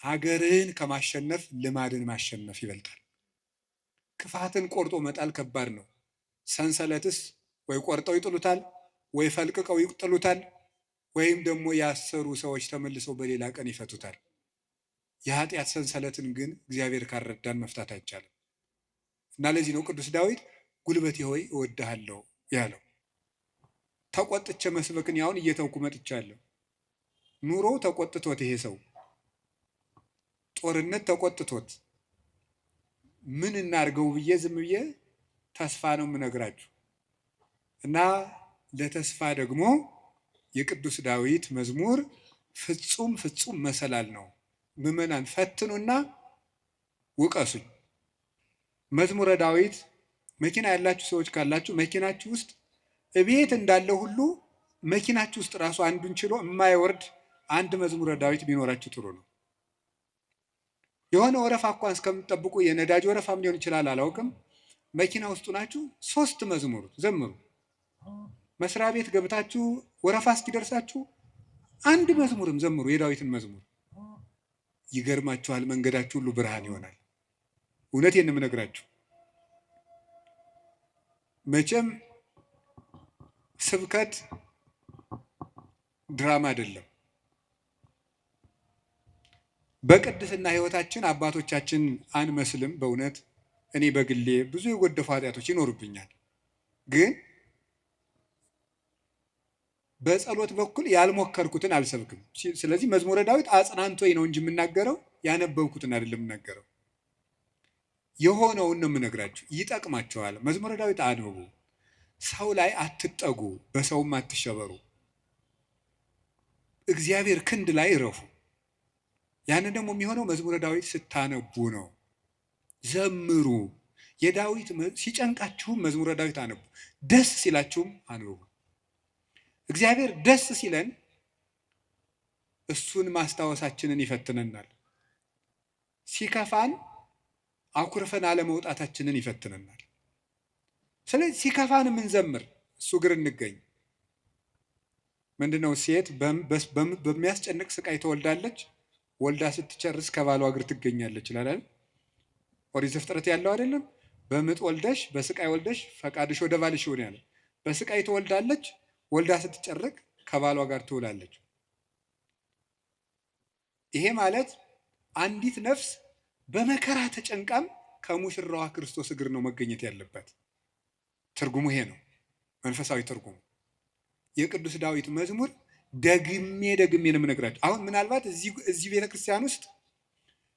ሀገርን ከማሸነፍ ልማድን ማሸነፍ ይበልጣል። ክፋትን ቆርጦ መጣል ከባድ ነው። ሰንሰለትስ ወይ ቆርጠው ይጥሉታል፣ ወይ ፈልቅቀው ይጥሉታል፣ ወይም ደግሞ ያሰሩ ሰዎች ተመልሰው በሌላ ቀን ይፈቱታል። የኃጢአት ሰንሰለትን ግን እግዚአብሔር ካረዳን መፍታት አይቻልም እና ለዚህ ነው ቅዱስ ዳዊት ጉልበቴ ሆይ እወድሃለሁ ያለው። ተቆጥቼ መስበክን ያውን እየተውኩ መጥቻለሁ። ኑሮ ተቆጥቶት ይሄ ሰው ጦርነት ተቆጥቶት ምን እናርገው ብዬ ዝም ብዬ ተስፋ ነው የምነግራችሁ እና ለተስፋ ደግሞ የቅዱስ ዳዊት መዝሙር ፍጹም ፍጹም መሰላል ነው። ምዕመናን ፈትኑና ውቀሱኝ። መዝሙረ ዳዊት መኪና ያላችሁ ሰዎች ካላችሁ መኪናችሁ ውስጥ እቤት እንዳለው ሁሉ መኪናችሁ ውስጥ ራሱ አንዱን ችሎ የማይወርድ አንድ መዝሙረ ዳዊት ቢኖራችሁ ጥሩ ነው። የሆነ ወረፋ እንኳን እስከምትጠብቁ የነዳጅ ወረፋም ሊሆን ይችላል አላውቅም። መኪና ውስጡ ናችሁ 3 መዝሙር ዘምሩ። መስሪያ ቤት ገብታችሁ ወረፋ እስኪደርሳችሁ አንድ መዝሙርም ዘምሩ፣ የዳዊትን መዝሙር። ይገርማችኋል፣ መንገዳችሁ ሁሉ ብርሃን ይሆናል። እውነቴን ነው የምነግራችሁ። መቼም ስብከት ድራማ አይደለም። በቅድስና ሕይወታችን አባቶቻችን አንመስልም። በእውነት እኔ በግሌ ብዙ የጎደፉ ኃጢአቶች ይኖሩብኛል። ግን በጸሎት በኩል ያልሞከርኩትን አልሰብክም። ስለዚህ መዝሙረ ዳዊት አጽናንቶኝ ነው እንጂ የምናገረው ያነበብኩትን አይደለም የምናገረው። የሆነውን ነው የምነግራችሁ። ይጠቅማቸዋል። መዝሙረ ዳዊት አንብቡ። ሰው ላይ አትጠጉ፣ በሰውም አትሸበሩ። እግዚአብሔር ክንድ ላይ እረፉ። ያንን ደግሞ የሚሆነው መዝሙረ ዳዊት ስታነቡ ነው። ዘምሩ። የዳዊት ሲጨንቃችሁም መዝሙረ ዳዊት አነቡ፣ ደስ ሲላችሁም አንብቡ። እግዚአብሔር ደስ ሲለን እሱን ማስታወሳችንን ይፈትነናል። ሲከፋን አኩርፈን አለመውጣታችንን ይፈትነናል። ስለዚህ ሲከፋን የምንዘምር እሱ እግር እንገኝ። ምንድነው? ሴት በሚያስጨንቅ ስቃይ ትወልዳለች፣ ወልዳ ስትጨርስ ከባሏ እግር ትገኛለች ይላል። ኦሪት ዘፍጥረት ያለው አይደለም? በምጥ ወልደሽ በስቃይ ወልደሽ ፈቃድሽ ወደ ባልሽ ይሁን ያለ። በስቃይ ትወልዳለች፣ ወልዳ ስትጨርቅ ከባሏ ጋር ትውላለች። ይሄ ማለት አንዲት ነፍስ በመከራ ተጨንቃም ከሙሽራዋ ክርስቶስ እግር ነው መገኘት ያለባት። ትርጉሙ ይሄ ነው፣ መንፈሳዊ ትርጉሙ። የቅዱስ ዳዊት መዝሙር ደግሜ ነው የምነግራችሁ። አሁን ምናልባት እዚህ ቤተክርስቲያን ውስጥ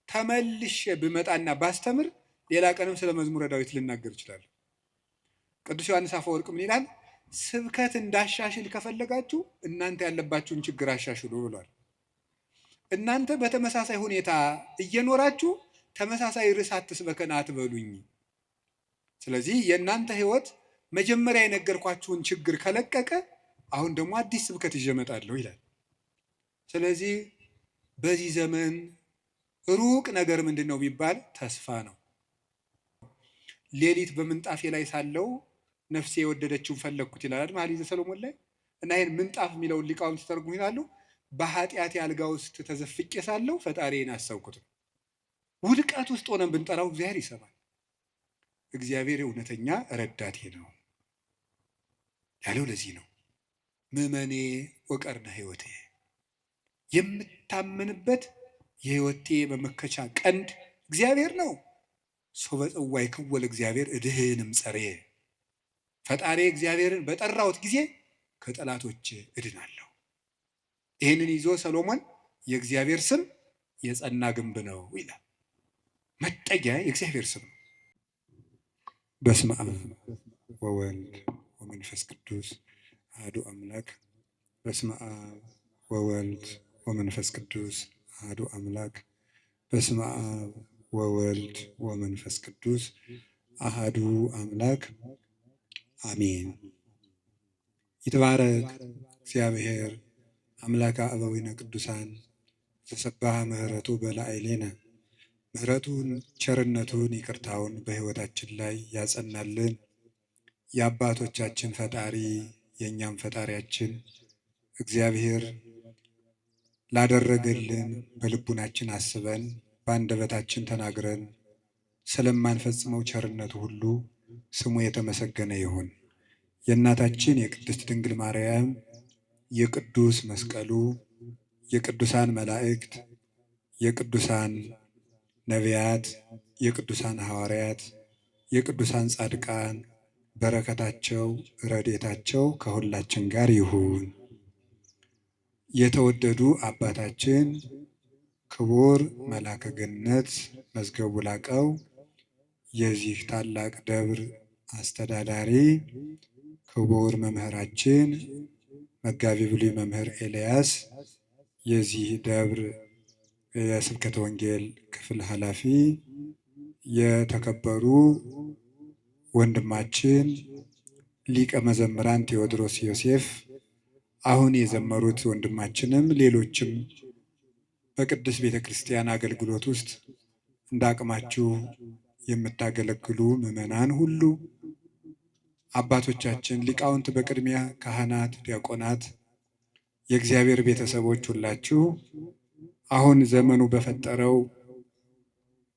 ተመልሼ ብመጣና ባስተምር ሌላ ቀንም ስለ መዝሙረ ዳዊት ልናገር ይችላል። ቅዱስ ዮሐንስ አፈወርቅ ምን ይላል? ስብከት እንዳሻሽል ከፈለጋችሁ እናንተ ያለባችሁን ችግር አሻሽሉ ብሏል። እናንተ በተመሳሳይ ሁኔታ እየኖራችሁ ተመሳሳይ ርዕስ አትስበከን አትበሉኝ። ስለዚህ የእናንተ ሕይወት መጀመሪያ የነገርኳችሁን ችግር ከለቀቀ አሁን ደግሞ አዲስ ስብከት ይዤ እመጣለሁ ይላል። ስለዚህ በዚህ ዘመን ሩቅ ነገር ምንድን ነው ቢባል ተስፋ ነው። ሌሊት በምንጣፌ ላይ ሳለው ነፍሴ የወደደችውን ፈለግኩት ይላል መኃልየ ሰሎሞን ላይ። እና ይህን ምንጣፍ የሚለውን ሊቃውንት ሲተረጉሙ ይላሉ በኃጢአት አልጋ ውስጥ ተዘፍቄ ሳለው ፈጣሪዬን አሰብኩት። ውድቀት ውስጥ ሆነን ብንጠራው እግዚአብሔር ይሰማል። እግዚአብሔር እውነተኛ ረዳቴ ነው ያለው ለዚህ ነው። ምእመኔ ወቀርነ ሕይወቴ፣ የምታመንበት የሕይወቴ መመከቻ ቀንድ እግዚአብሔር ነው። ሶበ ጽዋይ ክወል እግዚአብሔር እድህንም ጸሬ፣ ፈጣሪ እግዚአብሔርን በጠራሁት ጊዜ ከጠላቶች እድናለሁ። ይህንን ይዞ ሰሎሞን የእግዚአብሔር ስም የጸና ግንብ ነው ይላል። መጠጊያ የእግዚአብሔር ስም ነው። በስመ አብ ወወልድ ወመንፈስ ቅዱስ አሐዱ አምላክ። በስመ አብ ወወልድ ወመንፈስ ቅዱስ አሐዱ አምላክ። በስመ አብ ወወልድ ወመንፈስ ቅዱስ አሐዱ አምላክ አሜን። ይትባረክ እግዚአብሔር አምላከ አበዊነ ቅዱሳን ዘሰባህ ምሕረቱ በላዕሌነ። ምሕረቱን ቸርነቱን ይቅርታውን በሕይወታችን ላይ ያጸናልን የአባቶቻችን ፈጣሪ የእኛም ፈጣሪያችን እግዚአብሔር ላደረገልን በልቡናችን አስበን በአንደበታችን ተናግረን ስለማንፈጽመው ቸርነቱ ሁሉ ስሙ የተመሰገነ ይሁን። የእናታችን የቅድስት ድንግል ማርያም የቅዱስ መስቀሉ የቅዱሳን መላእክት የቅዱሳን ነቢያት የቅዱሳን ሐዋርያት የቅዱሳን ጻድቃን በረከታቸው ረድኤታቸው ከሁላችን ጋር ይሁን። የተወደዱ አባታችን ክቡር መላከ ገነት መዝገቡ ላቀው የዚህ ታላቅ ደብር አስተዳዳሪ፣ ክቡር መምህራችን መጋቢ ብሉይ መምህር ኤልያስ የዚህ ደብር የስብከተ ወንጌል ክፍል ኃላፊ፣ የተከበሩ ወንድማችን ሊቀ መዘምራን ቴዎድሮስ ዮሴፍ፣ አሁን የዘመሩት ወንድማችንም ሌሎችም በቅድስት ቤተ ክርስቲያን አገልግሎት ውስጥ እንደ አቅማችሁ የምታገለግሉ ምዕመናን ሁሉ፣ አባቶቻችን ሊቃውንት፣ በቅድሚያ ካህናት፣ ዲያቆናት፣ የእግዚአብሔር ቤተሰቦች ሁላችሁ አሁን ዘመኑ በፈጠረው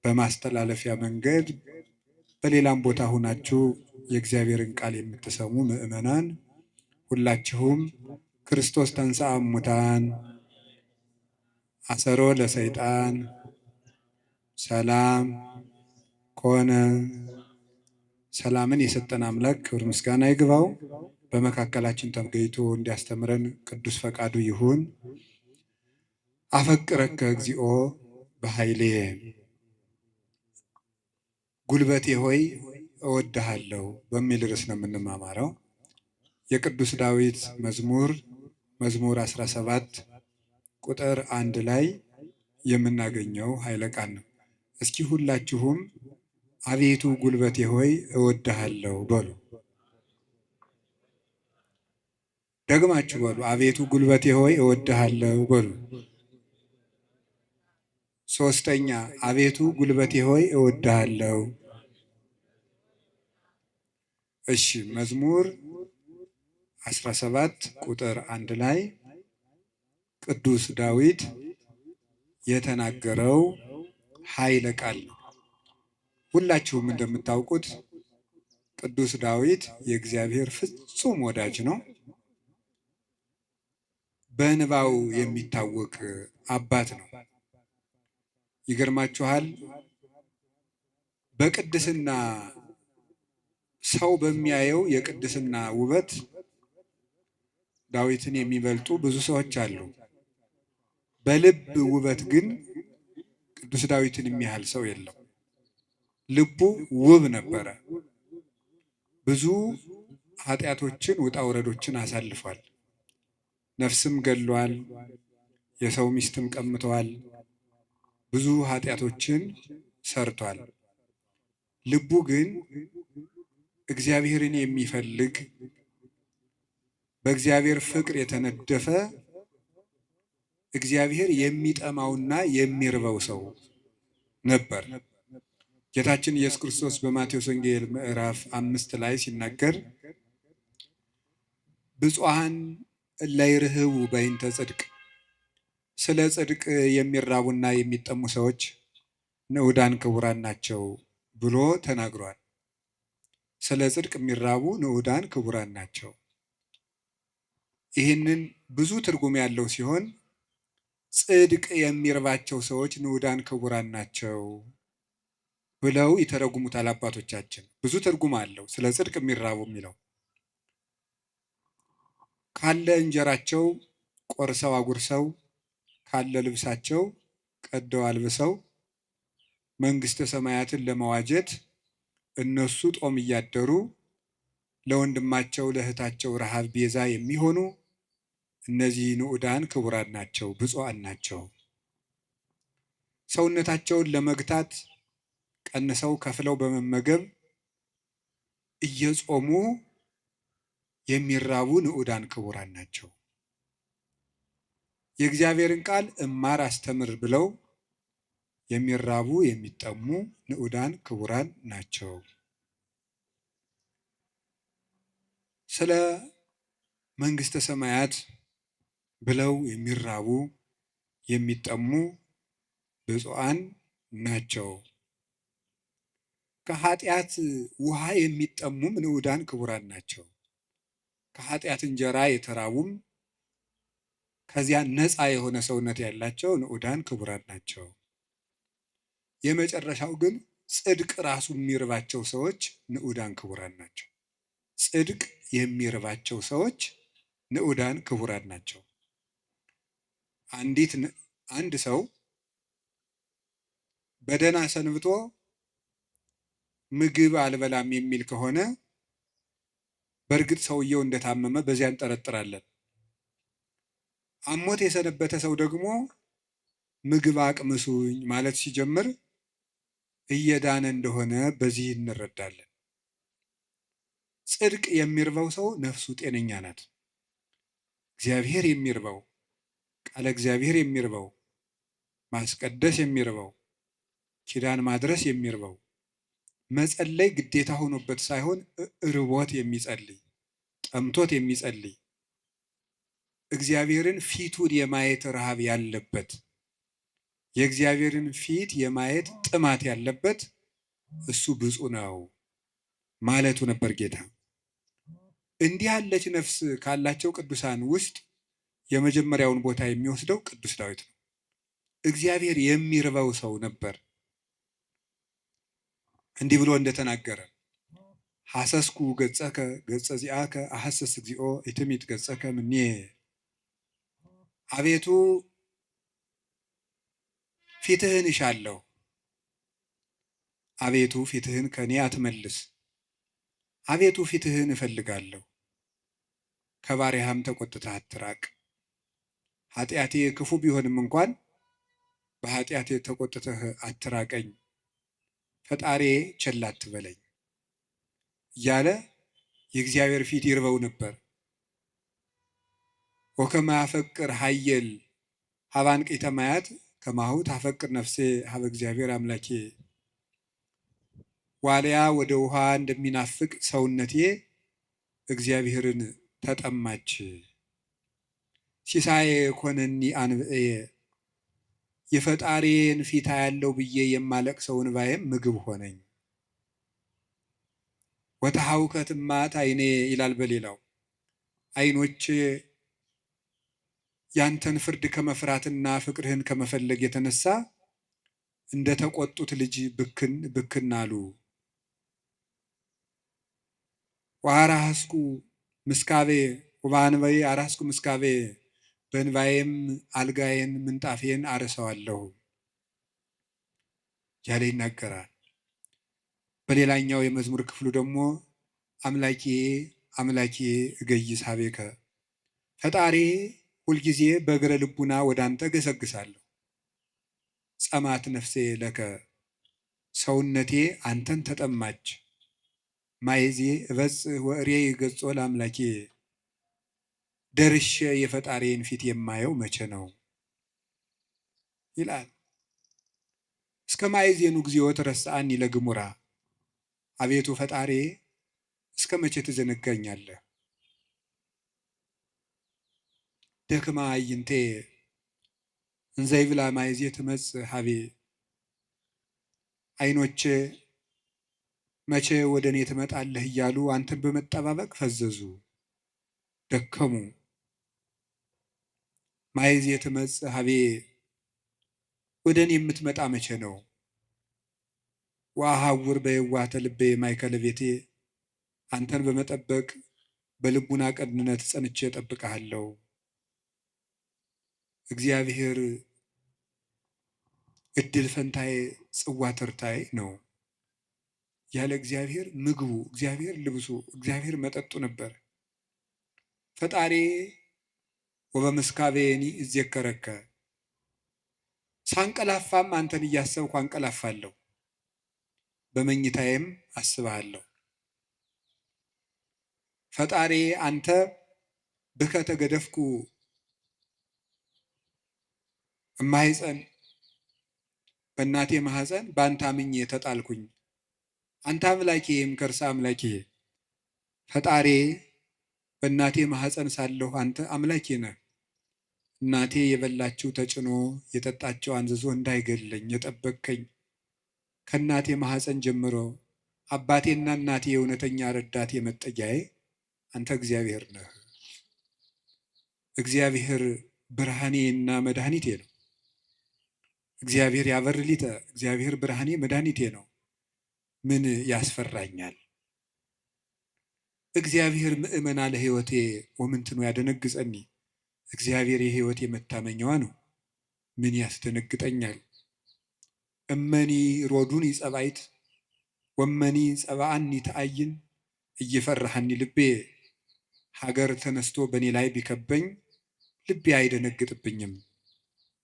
በማስተላለፊያ መንገድ በሌላም ቦታ ሁናችሁ የእግዚአብሔርን ቃል የምትሰሙ ምዕመናን ሁላችሁም ክርስቶስ ተንሥአ እሙታን አሰሮ ለሰይጣን ሰላም ኮነ። ሰላምን የሰጠን አምላክ ክብር ምስጋና ይግባው። በመካከላችን ተገኝቶ እንዲያስተምረን ቅዱስ ፈቃዱ ይሁን። አፈቅረከ እግዚኦ በኃይሌ፣ ጉልበቴ ሆይ እወድሃለሁ በሚል ርዕስ ነው የምንማማረው። የቅዱስ ዳዊት መዝሙር 17 ቁጥር 1 ላይ የምናገኘው ኃይለ ቃል ነው። እስኪ ሁላችሁም አቤቱ ጉልበቴ ሆይ እወድሃለሁ በሉ። ደግማችሁ በሉ። አቤቱ ጉልበቴ ሆይ እወድሃለሁ በሉ። ሶስተኛ፣ አቤቱ ጉልበቴ ሆይ እወድሃለሁ። እሺ፣ መዝሙር 17 ቁጥር 1 ላይ ቅዱስ ዳዊት የተናገረው ኃይለ ቃል ነው። ሁላችሁም እንደምታውቁት ቅዱስ ዳዊት የእግዚአብሔር ፍጹም ወዳጅ ነው። በእንባው የሚታወቅ አባት ነው። ይገርማችኋል፣ በቅድስና ሰው በሚያየው የቅድስና ውበት ዳዊትን የሚበልጡ ብዙ ሰዎች አሉ። በልብ ውበት ግን ቅዱስ ዳዊትን የሚያህል ሰው የለም። ልቡ ውብ ነበረ። ብዙ ኃጢአቶችን ውጣ ውረዶችን አሳልፏል። ነፍስም ገድሏል። የሰው ሚስትም ቀምተዋል። ብዙ ኃጢአቶችን ሰርቷል። ልቡ ግን እግዚአብሔርን የሚፈልግ በእግዚአብሔር ፍቅር የተነደፈ እግዚአብሔር የሚጠማውና የሚርበው ሰው ነበር። ጌታችን ኢየሱስ ክርስቶስ በማቴዎስ ወንጌል ምዕራፍ 5 ላይ ሲናገር ብፁዓን እለ ይርህቡ በእንተ ጽድቅ፣ ስለ ጽድቅ የሚራቡና የሚጠሙ ሰዎች ንዑዳን ክቡራን ናቸው ብሎ ተናግሯል። ስለ ጽድቅ የሚራቡ ንዑዳን ክቡራን ናቸው። ይህንን ብዙ ትርጉም ያለው ሲሆን ጽድቅ የሚርባቸው ሰዎች ንዑዳን ክቡራን ናቸው ብለው ይተረጉሙታል አባቶቻችን። ብዙ ትርጉም አለው ስለ ጽድቅ የሚራቡ የሚለው። ካለ እንጀራቸው ቆርሰው አጉርሰው፣ ካለ ልብሳቸው ቀደው አልብሰው መንግሥተ ሰማያትን ለመዋጀት እነሱ ጦም እያደሩ ለወንድማቸው ለእህታቸው ረሃብ ቤዛ የሚሆኑ እነዚህ ንዑዳን ክቡራን ናቸው፣ ብፁዓን ናቸው። ሰውነታቸውን ለመግታት ቀንሰው ከፍለው በመመገብ እየጾሙ የሚራቡ ንዑዳን ክቡራን ናቸው። የእግዚአብሔርን ቃል እማር አስተምር ብለው የሚራቡ የሚጠሙ ንዑዳን ክቡራን ናቸው። ስለ መንግሥተ ሰማያት ብለው የሚራቡ የሚጠሙ ብፁዓን ናቸው። ከኃጢአት ውሃ የሚጠሙም ንዑዳን ክቡራን ናቸው። ከኃጢአት እንጀራ የተራቡም ከዚያ ነፃ የሆነ ሰውነት ያላቸው ንዑዳን ክቡራን ናቸው። የመጨረሻው ግን ጽድቅ ራሱ የሚርባቸው ሰዎች ንዑዳን ክቡራን ናቸው። ጽድቅ የሚርባቸው ሰዎች ንዑዳን ክቡራን ናቸው። አንድ ሰው በደህና ሰንብቶ ምግብ አልበላም የሚል ከሆነ በእርግጥ ሰውየው እንደታመመ በዚያ እንጠረጥራለን። አሞት የሰነበተ ሰው ደግሞ ምግብ አቅምሱኝ ማለት ሲጀምር እየዳነ እንደሆነ በዚህ እንረዳለን። ጽድቅ የሚርበው ሰው ነፍሱ ጤነኛ ናት። እግዚአብሔር የሚርበው፣ ቃለ እግዚአብሔር የሚርበው፣ ማስቀደስ የሚርበው፣ ኪዳን ማድረስ የሚርበው፣ መጸለይ ግዴታ ሆኖበት ሳይሆን ርቦት የሚጸልይ፣ ጠምቶት የሚጸልይ፣ እግዚአብሔርን ፊቱን የማየት ረሃብ ያለበት፣ የእግዚአብሔርን ፊት የማየት ጥማት ያለበት እሱ ብፁዕ ነው ማለቱ ነበር ጌታ። እንዲህ ያለች ነፍስ ካላቸው ቅዱሳን ውስጥ የመጀመሪያውን ቦታ የሚወስደው ቅዱስ ዳዊት ነው። እግዚአብሔር የሚርበው ሰው ነበር። እንዲህ ብሎ እንደተናገረ ሐሰስኩ ገጸከ ገጸ ዚአከ አሐሰስ እግዚኦ ኢትሚት ገጸከ ምኔ። አቤቱ ፊትህን እሻለሁ፣ አቤቱ ፊትህን ከኔ አትመልስ። አቤቱ ፊትህን እፈልጋለሁ፣ ከባሪያህም ተቆጥተህ አትራቅ። ኃጢአቴ ክፉ ቢሆንም እንኳን በኃጢአቴ ተቆጥተህ አትራቀኝ፣ ፈጣሪ ቸል አትበለኝ እያለ የእግዚአብሔር ፊት ይርበው ነበር። ወከመ ያፈቅር ኃየል ሀበ አንቅዕተ ማያት ከማሁ ታፈቅር ነፍሴ ሀበ እግዚአብሔር አምላኬ። ዋልያ ወደ ውሃ እንደሚናፍቅ ሰውነቴ እግዚአብሔርን ተጠማች። ሲሳዬ ኮነኒ አንብዕየ፣ የፈጣሪን ፊት ያለው ብዬ የማለቅሰው እንባዬም ምግብ ሆነኝ። ወተሐውከት እማት ዓይኔ ይላል በሌላው፣ ዓይኖቼ ያንተን ፍርድ ከመፍራትና ፍቅርህን ከመፈለግ የተነሳ እንደ ተቆጡት ልጅ ብክን ብክን አሉ። ወአራስኩ ምስካቤ ወበአንባዬ አራስኩ ምስካቤ፣ በእንባዬም አልጋዬን ምንጣፌን አርሰዋለሁ ያለ ይናገራል። በሌላኛው የመዝሙር ክፍሉ ደግሞ አምላኬ አምላኬ እገይስ ሀቤከ፣ ፈጣሪ ሁልጊዜ በእግረ ልቡና ወደ አንተ ገሰግሳለሁ። ጸማት ነፍሴ ለከ፣ ሰውነቴ አንተን ተጠማች። ማይዜ እበጽሕ ወእሬይ ገጾ ለአምላኬ፣ ደርሼ የፈጣሪን ፊት የማየው መቼ ነው ይላል። እስከ ማይዜኑ እግዚኦ ትረሳኒ ለግሙራ፣ አቤቱ ፈጣሪ እስከ መቼ ትዘነጋኛለህ? ደክማ አይንቴ እንዘ ይብላ ማይዜ ትመጽእ ሀቤ፣ ዓይኖቼ መቼ ወደ እኔ ትመጣለህ እያሉ አንተን በመጠባበቅ ፈዘዙ፣ ደከሙ። ማይዜ ትመጽእ ሀቤ፣ ወደ እኔ የምትመጣ መቼ ነው? ወአሐውር በየዋህተ ልቤ ማእከለ ቤቴ፣ አንተን በመጠበቅ በልቡና ቀንነት ጸንቼ እጠብቅሃለሁ። እግዚአብሔር እድል ፈንታዬ ጽዋ ተርታዬ ነው። ያለ እግዚአብሔር ምግቡ፣ እግዚአብሔር ልብሱ፣ እግዚአብሔር መጠጡ ነበር። ፈጣሪ ወበምስካቤኒ እዜከረከ፣ ሳንቀላፋም አንተን እያሰብኩ አንቀላፋለሁ፣ በመኝታዬም አስብሃለሁ። ፈጣሪ አንተ ብከ ተገደፍኩ እማሕፀን፣ በእናቴ ማህፀን በአንተ አምኜ ተጣልኩኝ። አንተ አምላኬ እምከርሰ አምላኬ፣ ፈጣሪ በእናቴ ማህፀን ሳለሁ አንተ አምላኬ ነህ። እናቴ የበላችው ተጭኖ የጠጣችው አንዝዞ እንዳይገለኝ የጠበቅከኝ ከእናቴ ማኅፀን ጀምሮ አባቴና እናቴ የእውነተኛ ረዳቴ መጠጊያዬ አንተ እግዚአብሔር ነህ። እግዚአብሔር ብርሃኔና መድኃኒቴ ነው። እግዚአብሔር ያበርሊተ እግዚአብሔር ብርሃኔ መድኃኒቴ ነው። ምን ያስፈራኛል? እግዚአብሔር ምእመና ለሕይወቴ ወምንትኑ ያደነግጸኒ። እግዚአብሔር የሕይወቴ መታመኛዋ ነው። ምን ያስደነግጠኛል? እመኒ ሮዱኒ ጸባይት ወመኒ ጸባአኒ ተአይን እየፈራሃኒ ልቤ። ሀገር ተነስቶ በእኔ ላይ ቢከበኝ ልቤ አይደነግጥብኝም፣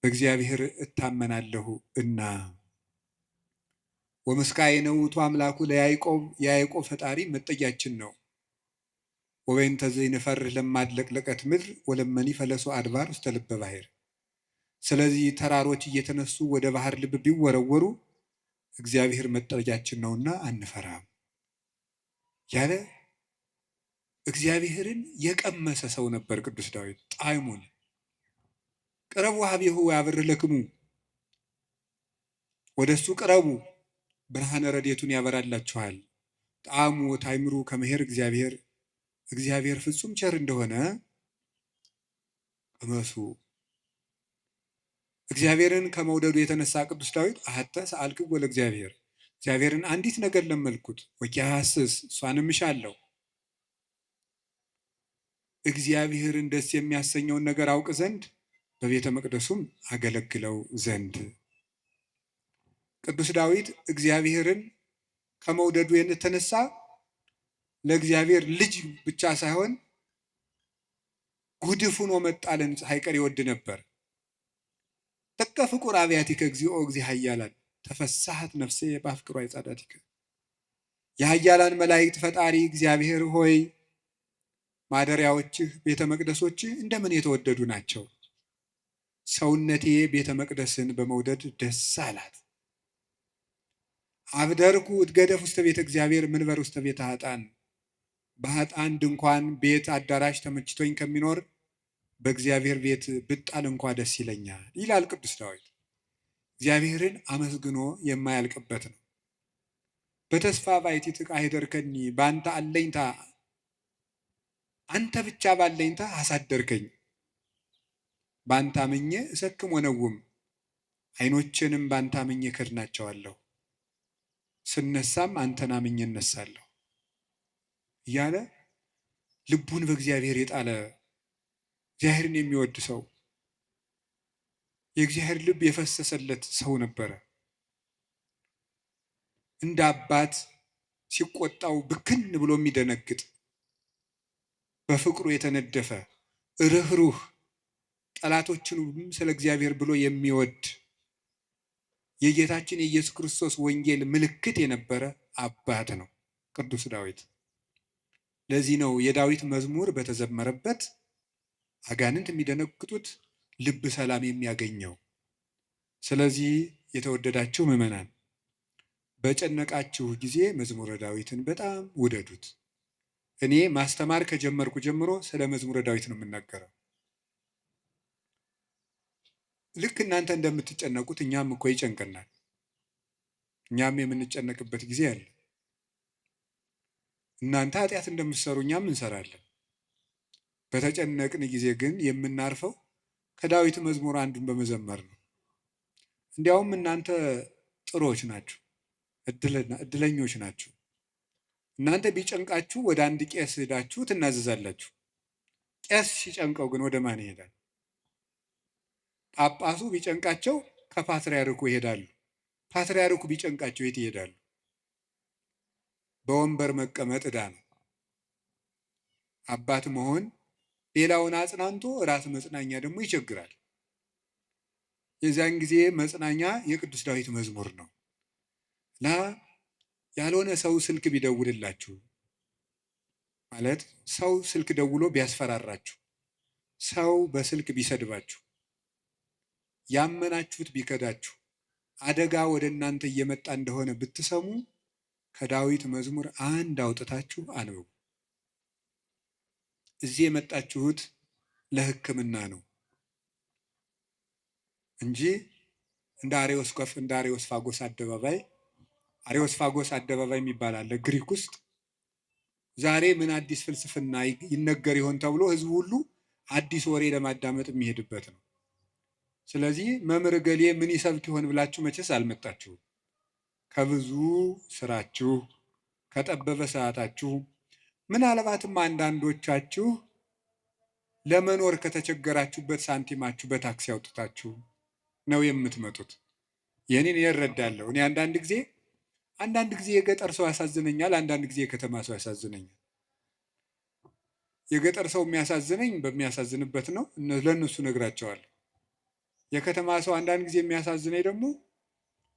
በእግዚአብሔር እታመናለሁ እና። ወምስካየ ውእቱ አምላኩ ለያዕቆብ፣ የያዕቆብ ፈጣሪ መጠጊያችን ነው። ወበይንተ ዘይንፈርህ ለማድለቅለቀት ምድር ወለመኒ ፈለሶ አድባር ውስተ ልበ ባሕር። ስለዚህ ተራሮች እየተነሱ ወደ ባህር ልብ ቢወረወሩ እግዚአብሔር መጠጊያችን ነውና አንፈራም ያለ እግዚአብሔርን የቀመሰ ሰው ነበር ቅዱስ ዳዊት። ጣዕሙን ቅረቡ ሀቤሁ ያብርህ ለክሙ፣ ወደ እሱ ቅረቡ ብርሃነ ረድኤቱን ያበራላችኋል። ጣዕሙ ታይምሩ ከመሄር እግዚአብሔር፣ እግዚአብሔር ፍጹም ቸር እንደሆነ ቅመሱ። እግዚአብሔርን ከመውደዱ የተነሳ ቅዱስ ዳዊት አሐተ ሰአልክዎ ለእግዚአብሔር፣ እግዚአብሔርን አንዲት ነገር ለመልኩት ወኪያስስ እሷንም እሻለሁ። እግዚአብሔርን ደስ የሚያሰኘውን ነገር አውቅ ዘንድ በቤተ መቅደሱም አገለግለው ዘንድ። ቅዱስ ዳዊት እግዚአብሔርን ከመውደዱ የተነሳ ለእግዚአብሔር ልጅ ብቻ ሳይሆን ጉድፍ ሆኖ መጣልን ሳይቀር ይወድ ነበር። ጥቀ ፍቁር አብያቲከ እግዚኦ እግዚእ ኃያላን ተፈሳሐት ነፍሴ በአፍቅሮ አይጻዳቲከ። የኃያላን መላእክት ፈጣሪ እግዚአብሔር ሆይ ማደሪያዎችህ ቤተ መቅደሶችህ እንደምን የተወደዱ ናቸው። ሰውነቴ ቤተ መቅደስን በመውደድ ደስ አላት። አብደርኩ እትገደፍ ውስተ ቤተ እግዚአብሔር ምንበር ውስተ ቤተ ኃጥአን። በኃጥአን ድንኳን ቤት አዳራሽ ተመችቶኝ ከሚኖር በእግዚአብሔር ቤት ብጣል እንኳ ደስ ይለኛል ይላል ቅዱስ ዳዊት። እግዚአብሔርን አመስግኖ የማያልቅበት ነው። በተስፋ ባሕቲትከ አኅደርከኒ፣ በአንተ አለኝታ አንተ ብቻ ባለኝታ አሳደርከኝ። በአንተ አምኜ እሰክም ወነውም፣ ዓይኖቼንም በአንተ አምኜ እከድናቸዋለሁ። ስነሳም አንተን አምኜ እነሳለሁ እያለ ልቡን በእግዚአብሔር የጣለ እግዚአብሔርን የሚወድ ሰው፣ የእግዚአብሔር ልብ የፈሰሰለት ሰው ነበረ። እንደ አባት ሲቆጣው ብክን ብሎ የሚደነግጥ፣ በፍቅሩ የተነደፈ ርኅሩህ፣ ጠላቶቹንም ስለ እግዚአብሔር ብሎ የሚወድ የጌታችን የኢየሱስ ክርስቶስ ወንጌል ምልክት የነበረ አባት ነው ቅዱስ ዳዊት። ለዚህ ነው የዳዊት መዝሙር በተዘመረበት አጋንንት የሚደነግጡት፣ ልብ ሰላም የሚያገኘው። ስለዚህ የተወደዳችሁ ምዕመናን በጨነቃችሁ ጊዜ መዝሙረ ዳዊትን በጣም ውደዱት። እኔ ማስተማር ከጀመርኩ ጀምሮ ስለ መዝሙረ ዳዊት ነው የምናገረው። ልክ እናንተ እንደምትጨነቁት እኛም እኮ ይጨንቀናል። እኛም የምንጨነቅበት ጊዜ አለ። እናንተ ኃጢአት እንደምትሰሩ እኛም እንሰራለን። በተጨነቅን ጊዜ ግን የምናርፈው ከዳዊት መዝሙር አንዱን በመዘመር ነው። እንዲያውም እናንተ ጥሮች ናችሁ፣ እድለኞች ናችሁ። እናንተ ቢጨንቃችሁ ወደ አንድ ቄስ ሄዳችሁ ትናዘዛላችሁ። ቄስ ሲጨንቀው ግን ወደ ማን ይሄዳል? ጳጳሱ ቢጨንቃቸው ከፓትርያርኩ ይሄዳሉ። ፓትርያርኩ ቢጨንቃቸው የት ይሄዳሉ? በወንበር መቀመጥ ዕዳ ነው። አባት መሆን ሌላውን አጽናንቶ ራስ መጽናኛ ደግሞ ይቸግራል። የዚያን ጊዜ መጽናኛ የቅዱስ ዳዊት መዝሙር ነው እና ያልሆነ ሰው ስልክ ቢደውልላችሁ ማለት ሰው ስልክ ደውሎ ቢያስፈራራችሁ፣ ሰው በስልክ ቢሰድባችሁ፣ ያመናችሁት ቢከዳችሁ፣ አደጋ ወደ እናንተ እየመጣ እንደሆነ ብትሰሙ ከዳዊት መዝሙር አንድ አውጥታችሁ አንብቡ። እዚህ የመጣችሁት ለሕክምና ነው። እንጂ እንደ አሬዮስፋጎስ አደባባይ አሬዮስፋጎስ አደባባይ የሚባል አለ ግሪክ ውስጥ። ዛሬ ምን አዲስ ፍልስፍና ይነገር ይሆን ተብሎ ህዝቡ ሁሉ አዲስ ወሬ ለማዳመጥ የሚሄድበት ነው። ስለዚህ መምህር ገሌ ምን ይሰብክ ይሆን ብላችሁ መቼስ አልመጣችሁም። ከብዙ ስራችሁ ከጠበበ ሰዓታችሁ ምናልባትም አንዳንዶቻችሁ ለመኖር ከተቸገራችሁበት ሳንቲማችሁ በታክሲ አውጥታችሁ ነው የምትመጡት። ይህንን እረዳለሁ። እኔ አንዳንድ ጊዜ የገጠር ሰው ያሳዝነኛል፣ አንዳንድ ጊዜ የከተማ ሰው ያሳዝነኛል። የገጠር ሰው የሚያሳዝነኝ በሚያሳዝንበት ነው፣ ለእነሱ ነግራቸዋለሁ። የከተማ ሰው አንዳንድ ጊዜ የሚያሳዝነኝ ደግሞ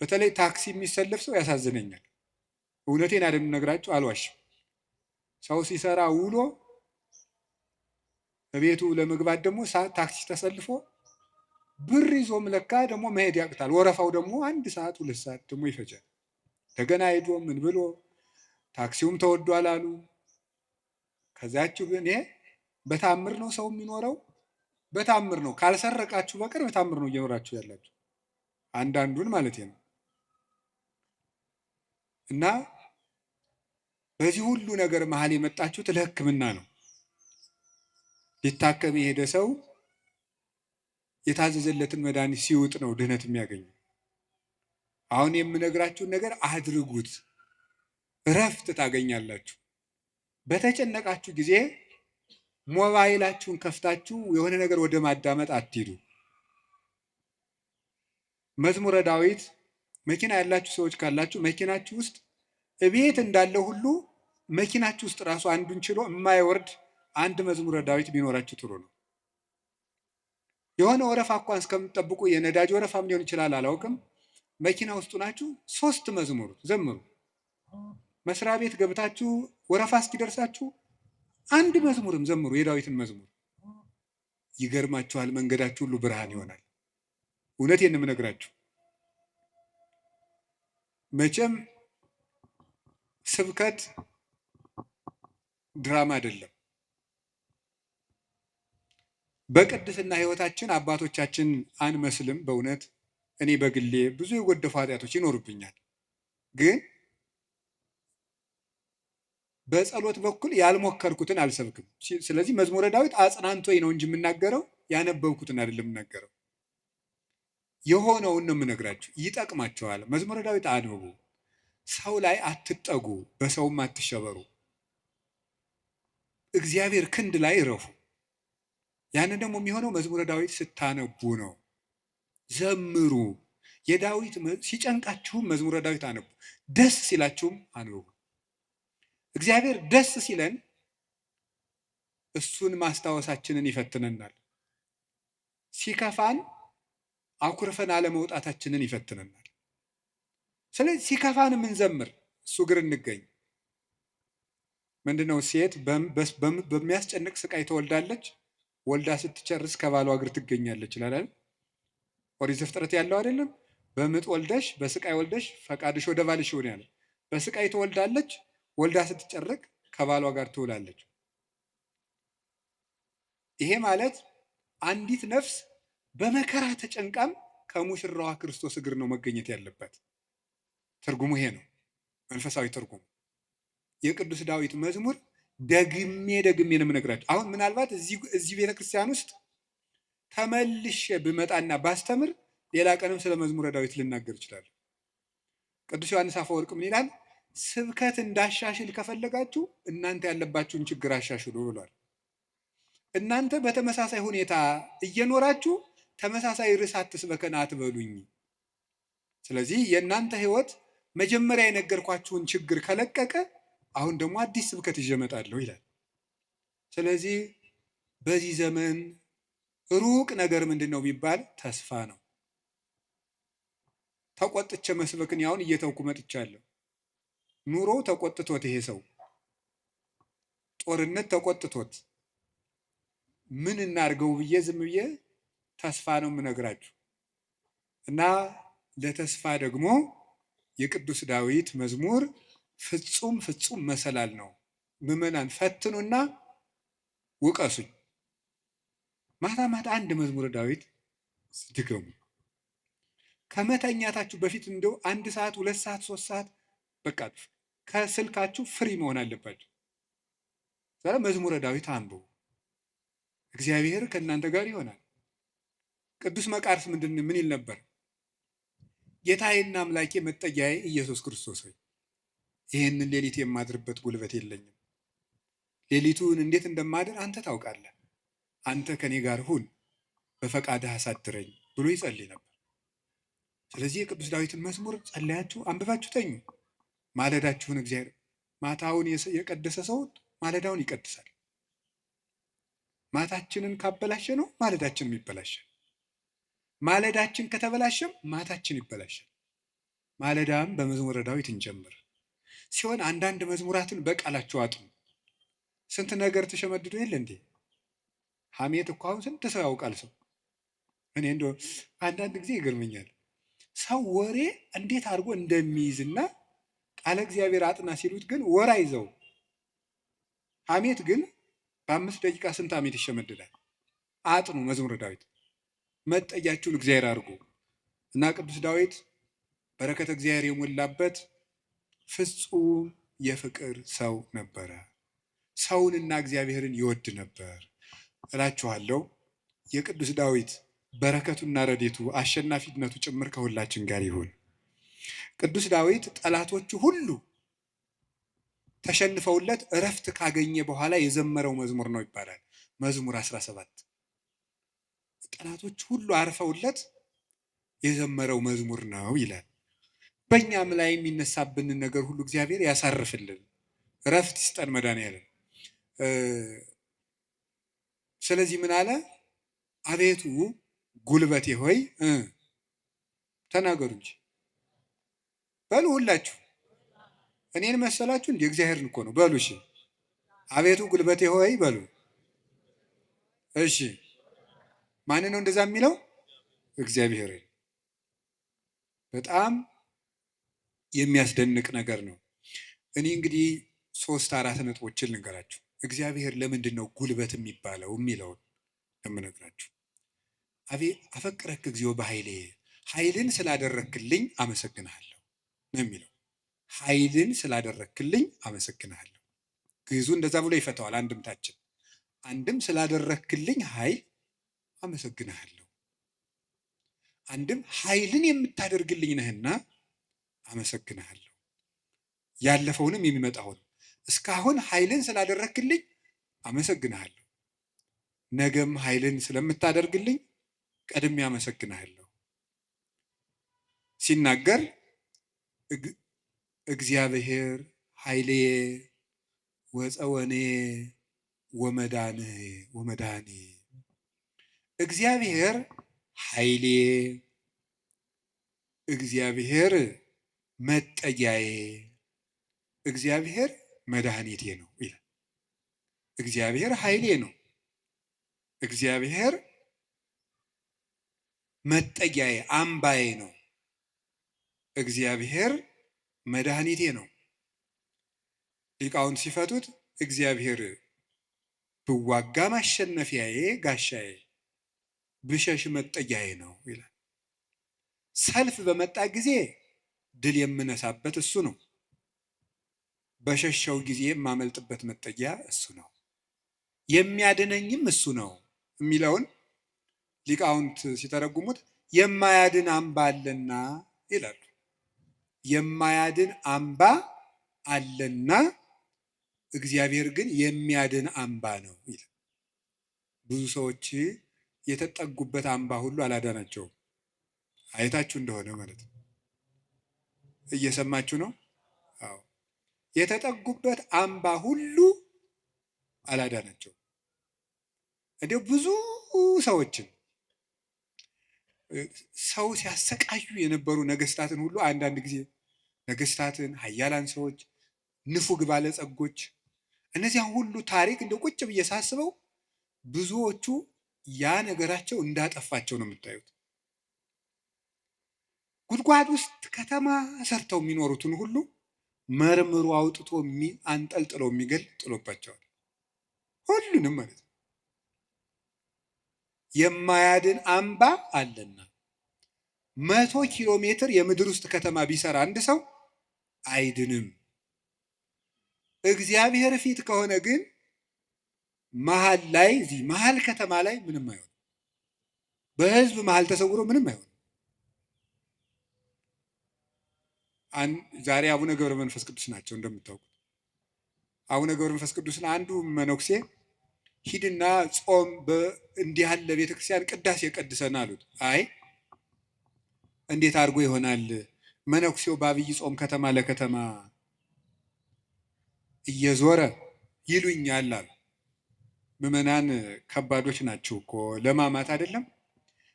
በተለይ ታክሲ የሚሰለፍ ሰው ያሳዝነኛል። እውነቴን አይደል የምነግራችሁ፣ አልዋሽም። ሰው ሲሰራ ውሎ በቤቱ ለመግባት ደግሞ ታክሲ ተሰልፎ ብር ይዞም ለካ ደግሞ መሄድ ያቅታል። ወረፋው ደግሞ 1 ሰዓት 2 ሰዓት ደግሞ ይፈጃል። እንደገና ሄዶ ምን ብሎ ታክሲውም ተወዷል አሉ። ከዛችሁ ግን ይሄ በታምር ነው ሰው የሚኖረው፣ በታምር ነው። ካልሰረቃችሁ በቀር በታምር ነው እየኖራችሁ ያላችሁ፣ አንዳንዱን ማለት ነው። እና በዚህ ሁሉ ነገር መሀል የመጣችሁት ለሕክምና ነው። ሊታከም የሄደ ሰው የታዘዘለትን መድኃኒት ሲውጥ ነው ድህነት የሚያገኘው። አሁን የምነግራችሁን ነገር አድርጉት፣ እረፍት ታገኛላችሁ። በተጨነቃችሁ ጊዜ ሞባይላችሁን ከፍታችሁ የሆነ ነገር ወደ ማዳመጥ አትሂዱ። መዝሙረ ዳዊት መኪና ያላችሁ ሰዎች ካላችሁ መኪናችሁ ውስጥ እቤት እንዳለው ሁሉ መኪናችሁ ውስጥ ራሱ አንዱን ችሎ የማይወርድ አንድ መዝሙረ ዳዊት ቢኖራችሁ ጥሩ ነው። የሆነ ወረፋ እንኳን እስከምትጠብቁ የነዳጅ ወረፋም ሊሆን ይችላል፣ አላውቅም። መኪና ውስጡ ናችሁ 3 መዝሙር ዘምሩ። መስሪያ ቤት ገብታችሁ ወረፋ እስኪደርሳችሁ 1 መዝሙርም ዘምሩ፣ የዳዊትን መዝሙር። ይገርማችኋል፣ መንገዳችሁ ሁሉ ብርሃን ይሆናል። እውነቴን ነው የምነግራችሁ። መቼም ስብከት ድራማ አይደለም። በቅድስና ሕይወታችን አባቶቻችን አንመስልም። በእውነት እኔ በግሌ ብዙ የጎደፉ ኃጢአቶች ይኖሩብኛል። ግን በጸሎት በኩል ያልሞከርኩትን አልሰብክም። ስለዚህ መዝሙረ ዳዊት አጽናንቶኝ ነው እንጂ የምናገረው ያነበብኩትን አይደለም የምናገረው። የሆነውን ነው የምነግራችሁ። ይጠቅማቸዋል። መዝሙረ ዳዊት አንብቡ። ሰው ላይ አትጠጉ፣ በሰውም አትሸበሩ። እግዚአብሔር ክንድ ላይ እረፉ። ያንን ደግሞ የሚሆነው መዝሙረ ዳዊት ስታነቡ ነው። ዘምሩ። የዳዊት ሲጨንቃችሁም መዝሙረ ዳዊት አንቡ፣ ደስ ሲላችሁም አንብቡ። እግዚአብሔር ደስ ሲለን እሱን ማስታወሳችንን ይፈትነናል። ሲከፋን አኩርፈን አለመውጣታችንን ይፈትነናል። ስለዚህ ሲከፋን የምንዘምር እሱ እግር እንገኝ። ምንድነው? ሴት በሚያስጨንቅ ስቃይ ትወልዳለች፣ ወልዳ ስትጨርስ ከባሏ እግር ትገኛለች ይላል። ኦሪት ዘፍጥረት ያለው አይደለም? በምጥ ወልደሽ በስቃይ ወልደሽ ፈቃድሽ ወደ ባልሽ ይሁን ያለ። በስቃይ ትወልዳለች፣ ወልዳ ስትጨርቅ ከባሏ ጋር ትውላለች። ይሄ ማለት አንዲት ነፍስ በመከራ ተጨንቃም ከሙሽራዋ ክርስቶስ እግር ነው መገኘት ያለባት። ትርጉሙ ይሄ ነው፣ መንፈሳዊ ትርጉሙ። የቅዱስ ዳዊት መዝሙር ደግሜ ነው የምነግራችሁ። አሁን ምናልባት እዚህ ቤተክርስቲያን ውስጥ ተመልሼ ብመጣና ባስተምር ሌላ ቀንም ስለ መዝሙረ ዳዊት ልናገር ይችላል። ቅዱስ ዮሐንስ አፈወርቅ ምን ይላል? ስብከት እንዳሻሽል ከፈለጋችሁ እናንተ ያለባችሁን ችግር አሻሽሉ ብሏል። እናንተ በተመሳሳይ ሁኔታ እየኖራችሁ ተመሳሳይ ርዕስ አትስበከን አትበሉኝ። ስለዚህ የእናንተ ሕይወት መጀመሪያ የነገርኳችሁን ችግር ከለቀቀ አሁን ደግሞ አዲስ ስብከት ይዤ እመጣለሁ ይላል። ስለዚህ በዚህ ዘመን ሩቅ ነገር ምንድን ነው ቢባል ተስፋ ነው። ተቆጥቼ መስበክን ያሁን እየተውኩ መጥቻለሁ። ኑሮ ተቆጥቶት ይሄ ሰው ጦርነት ተቆጥቶት ምን እናርገው ብዬ ዝም ብዬ ተስፋ ነው የምነግራችሁ። እና ለተስፋ ደግሞ የቅዱስ ዳዊት መዝሙር ፍጹም መሰላል ነው። ምዕመናን ፈትኑና ውቀሱኝ። ማታ ማታ አንድ መዝሙረ ዳዊት ድገሙ። ከመተኛታችሁ በፊት እንደው 1 ሰዓት 2 ሰዓት 3 ሰዓት በቃ ከስልካችሁ ፍሪ መሆን አለባችሁ። ዛሬ መዝሙረ ዳዊት አንብቡ። እግዚአብሔር ከእናንተ ጋር ይሆናል። ቅዱስ መቃርስ ምን ይል ነበር? ጌታዬና አምላኬ መጠጊያዬ ኢየሱስ ክርስቶስ ሆይ ይህንን ሌሊት የማድርበት ጉልበት የለኝም። ሌሊቱን እንዴት እንደማድር አንተ ታውቃለህ። አንተ ከኔ ጋር ሁን፣ በፈቃድህ አሳድረኝ ብሎ ይጸልይ ነበር። ስለዚህ የቅዱስ ዳዊትን መዝሙር ጸለያችሁ አንብባችሁ ተኙ። ማለዳችሁን እግዚአብሔር ማታውን የቀደሰ ሰው ማለዳውን ይቀድሳል። ማታችንን ካበላሸ ነው ማለዳችንም ይበላሻል። ማለዳችን ከተበላሸም ማታችን ይበላሻል። ማለዳም በመዝሙረ ዳዊት እንጀምር ሲሆን አንዳንድ መዝሙራትን በቃላቸው አጥኑ። ስንት ነገር ተሸመድዶ የለ እንዴ? ሐሜት እኮ አሁን ስንት ሰው ያውቃል። ሰው እኔ እንደው አንዳንድ ጊዜ ይገርመኛል። ሰው ወሬ እንዴት አድርጎ እንደሚይዝና ቃለ እግዚአብሔር አጥና ሲሉት ግን ወራ ይዘው ሐሜት ግን በ5 ደቂቃ ስንት ሐሜት ይሸመድዳል። አጥኑ መዝሙረ ዳዊት መጠጊያችሁን እግዚአብሔር አድርጉ እና ቅዱስ ዳዊት በረከተ እግዚአብሔር የሞላበት ፍጹም የፍቅር ሰው ነበረ። ሰውንና እግዚአብሔርን ይወድ ነበር እላችኋለሁ። የቅዱስ ዳዊት በረከቱና ረድኤቱ አሸናፊነቱ ጭምር ከሁላችን ጋር ይሁን። ቅዱስ ዳዊት ጠላቶቹ ሁሉ ተሸንፈውለት እረፍት ካገኘ በኋላ የዘመረው መዝሙር ነው ይባላል። መዝሙር 17 ጠላቶች ሁሉ አርፈውለት የዘመረው መዝሙር ነው ይላል። በእኛም ላይ የሚነሳብንን ነገር ሁሉ እግዚአብሔር ያሳርፍልን፣ እረፍት ይስጠን መድኃኔዓለም። ስለዚህ ምን አለ? አቤቱ ጉልበቴ ሆይ ተናገሩ እንጂ በሉ ሁላችሁ። እኔን መሰላችሁ እንደ እግዚአብሔርን እኮ ነው በሉ። እሺ አቤቱ ጉልበቴ ሆይ በሉ። እሺ ማን ነው እንደዛ የሚለው? እግዚአብሔር። በጣም የሚያስደንቅ ነገር ነው። እኔ እንግዲህ 3-4 ነጥቦችን ልንገራችሁ። እግዚአብሔር ለምንድን ነው ጉልበት የሚባለው የሚለውን የምነግራችሁ። አፈቅረክ እግዚኦ በኃይሌ፣ ኃይልን ስላደረክልኝ አመሰግንሃለሁ ነው የሚለው። ኃይልን ስላደረክልኝ አመሰግንሃለሁ። ግዕዙ እንደዛ ብሎ ይፈታዋል። አንድምታችን አንድም ስላደረክልኝ ኃይል አመሰግንሃለሁ፣ አንድም ኃይልን የምታደርግልኝ ነህና አመሰግንሃለሁ። ያለፈውንም የሚመጣውን እስካሁን ኃይልን ስላደረክልኝ አመሰግንሃለሁ፣ ነገም ኃይልን ስለምታደርግልኝ ቀድሜ አመሰግንሃለሁ። ሲናገር እግዚአብሔር ኃይሌ ወፀወኔ ወመዳኔ፣ እግዚአብሔር ኃይሌ፣ እግዚአብሔር መጠጊያዬ፣ እግዚአብሔር መድኃኒቴ ነው ይላል። እግዚአብሔር ኃይሌ ነው፣ እግዚአብሔር መጠጊያዬ አምባዬ ነው፣ እግዚአብሔር መድኃኒቴ ነው። ሊቃውንት ሲፈቱት እግዚአብሔር ብዋጋ ማሸነፊያዬ ጋሻዬ፣ ብሸሽ መጠጊያዬ ነው ይላል። ሰልፍ በመጣ ጊዜ ድል የምነሳበት እሱ ነው፣ በሸሸው ጊዜ የማመልጥበት መጠጊያ እሱ ነው፣ የሚያድነኝም እሱ ነው የሚለውን ሊቃውንት ሲተረጉሙት የማያድን አምባ አለና ይላሉ። የማያድን አምባ አለና እግዚአብሔር ግን የሚያድን አምባ ነው ይላል። ብዙ ሰዎች የተጠጉበት አምባ ሁሉ አላዳናቸውም። አይታችሁ እንደሆነ ማለት ነው። እየሰማችሁ ነው? አዎ። የተጠጉበት አምባ ሁሉ አላዳናቸውም። እንዲያው ብዙ ሰዎችን ሰው ሲያሰቃዩ የነበሩ ነገስታትን ሁሉ አንዳንድ ጊዜ ነገስታትን፣ ኃያላን ሰዎች፣ ንፉግ ባለጸጎች፣ እነዚያን ሁሉ ታሪክ እንደ ቁጭ ብዬ ሳስበው ብዙዎቹ ያ ነገራቸው እንዳጠፋቸው ነው የምታዩት። ጉድጓድ ውስጥ ከተማ ሰርተው የሚኖሩትን ሁሉ መርምሮ አውጥቶ አንጠልጥለው የሚገል ጥሎባቸዋል። ሁሉንም ማለት ነው። የማያድን አምባ አለና 100 ኪሎ ሜትር የምድር ውስጥ ከተማ ቢሰራ አንድ ሰው አይድንም። እግዚአብሔር ፊት ከሆነ ግን መሀል ላይ እዚህ መሀል ከተማ ላይ ምንም አይሆንም። በህዝብ መሀል ተሰውሮ ምንም አይሆንም። ዛሬ አቡነ ገብረ መንፈስ ቅዱስ ናቸው እንደምታውቁት። አቡነ ገብረ መንፈስ ቅዱስን አንዱ መነኩሴ ሂድና ጾም እንዲህ ያለ ቤተክርስቲያን ቅዳሴ ቀድሰን አሉት። አይ እንዴት አድርጎ ይሆናል? መነኩሴው በአብይ ጾም ከተማ ለከተማ እየዞረ ይሉኛል አሉ። ምዕመናን ከባዶች ናቸው እኮ ለማማት አይደለም።